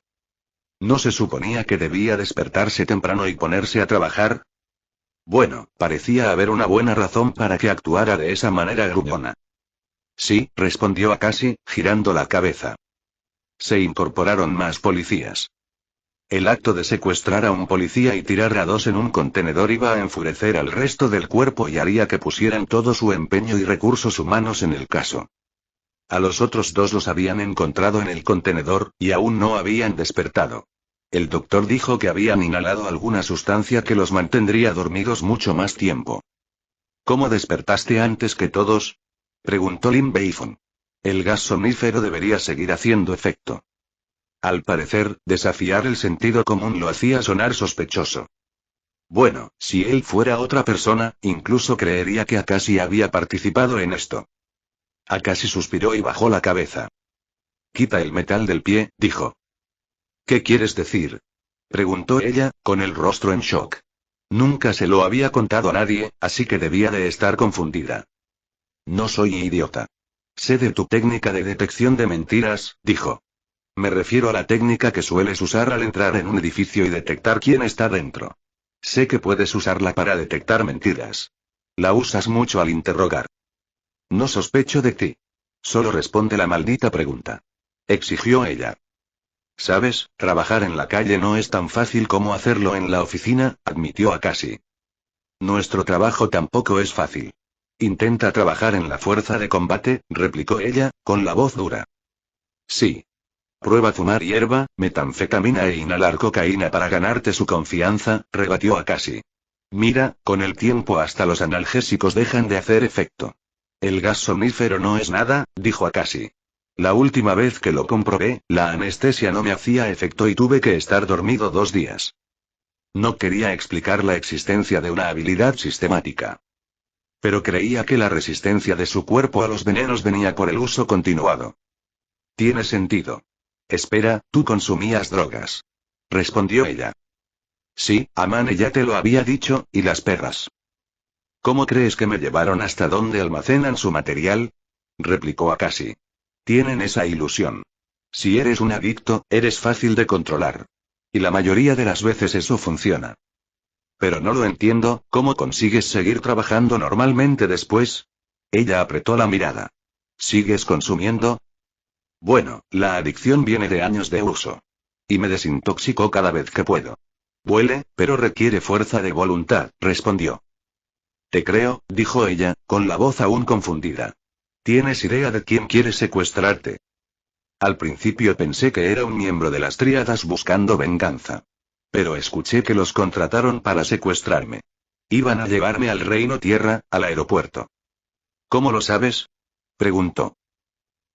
¿No se suponía que debía despertarse temprano y ponerse a trabajar? Bueno, parecía haber una buena razón para que actuara de esa manera gruñona. Sí, respondió Akashi, girando la cabeza. Se incorporaron más policías. El acto de secuestrar a un policía y tirar a dos en un contenedor iba a enfurecer al resto del cuerpo y haría que pusieran todo su empeño y recursos humanos en el caso. A los otros dos los habían encontrado en el contenedor, y aún no habían despertado. El doctor dijo que habían inhalado alguna sustancia que los mantendría dormidos mucho más tiempo. ¿Cómo despertaste antes que todos? Preguntó Lin Beifong. El gas somnífero debería seguir haciendo efecto. Al parecer, desafiar el sentido común lo hacía sonar sospechoso. Bueno, si él fuera otra persona, incluso creería que Akashi había participado en esto. Akashi suspiró y bajó la cabeza. Quita el metal del pie, dijo. ¿Qué quieres decir? Preguntó ella, con el rostro en shock. Nunca se lo había contado a nadie, así que debía de estar confundida. No soy idiota. Sé de tu técnica de detección de mentiras, dijo. Me refiero a la técnica que sueles usar al entrar en un edificio y detectar quién está dentro. Sé que puedes usarla para detectar mentiras. La usas mucho al interrogar. No sospecho de ti. Solo responde la maldita pregunta. Exigió ella. Sabes, trabajar en la calle no es tan fácil como hacerlo en la oficina, admitió Akashi. Nuestro trabajo tampoco es fácil. Intenta trabajar en la fuerza de combate, replicó ella, con la voz dura. Sí. Prueba fumar hierba, metanfetamina e inhalar cocaína para ganarte su confianza, rebatió Akashi. Mira, con el tiempo hasta los analgésicos dejan de hacer efecto. El gas somnífero no es nada, dijo Akashi. La última vez que lo comprobé, la anestesia no me hacía efecto y tuve que estar dormido 2 días. No quería explicar la existencia de una habilidad sistemática. Pero creía que la resistencia de su cuerpo a los venenos venía por el uso continuado. Tiene sentido. Espera, ¿tú consumías drogas? Respondió ella. Sí, Amane ya te lo había dicho, y las perras. ¿Cómo crees que me llevaron hasta donde almacenan su material? Replicó Akashi. Tienen esa ilusión. Si eres un adicto, eres fácil de controlar. Y la mayoría de las veces eso funciona. Pero no lo entiendo, ¿cómo consigues seguir trabajando normalmente después? Ella apretó la mirada. ¿Sigues consumiendo? Bueno, la adicción viene de años de uso. Y me desintoxico cada vez que puedo. Duele, pero requiere fuerza de voluntad, respondió. Te creo, dijo ella, con la voz aún confundida. ¿Tienes idea de quién quiere secuestrarte? Al principio pensé que era un miembro de las tríadas buscando venganza. Pero escuché que los contrataron para secuestrarme. Iban a llevarme al Reino Tierra, al aeropuerto. ¿Cómo lo sabes? Preguntó.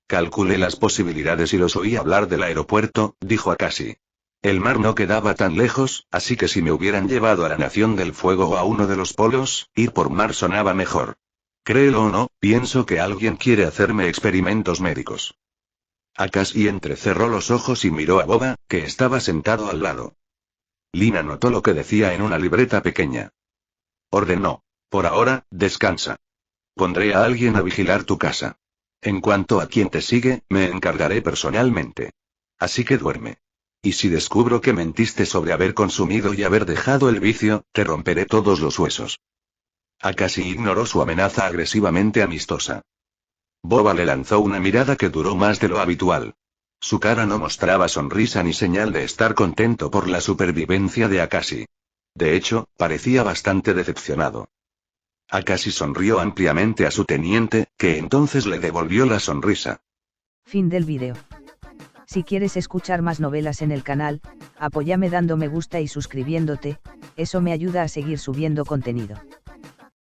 Calculé las posibilidades y los oí hablar del aeropuerto, dijo Akashi. El mar no quedaba tan lejos, así que si me hubieran llevado a la Nación del Fuego o a uno de los polos, ir por mar sonaba mejor. Créelo o no, pienso que alguien quiere hacerme experimentos médicos. Akashi entrecerró los ojos y miró a Boba, que estaba sentado al lado. Lin anotó lo que decía en una libreta pequeña. Ordenó. Por ahora, descansa. Pondré a alguien a vigilar tu casa. En cuanto a quien te sigue, me encargaré personalmente. Así que duerme. Y si descubro que mentiste sobre haber consumido y haber dejado el vicio, te romperé todos los huesos. Akashi ignoró su amenaza agresivamente amistosa. Boba le lanzó una mirada que duró más de lo habitual. Su cara no mostraba sonrisa ni señal de estar contento por la supervivencia de Akashi. De hecho, parecía bastante decepcionado. Akashi sonrió ampliamente a su teniente, que entonces le devolvió la sonrisa. Fin del vídeo. Si quieres escuchar más novelas en el canal, apóyame dando me gusta y suscribiéndote, eso me ayuda a seguir subiendo contenido.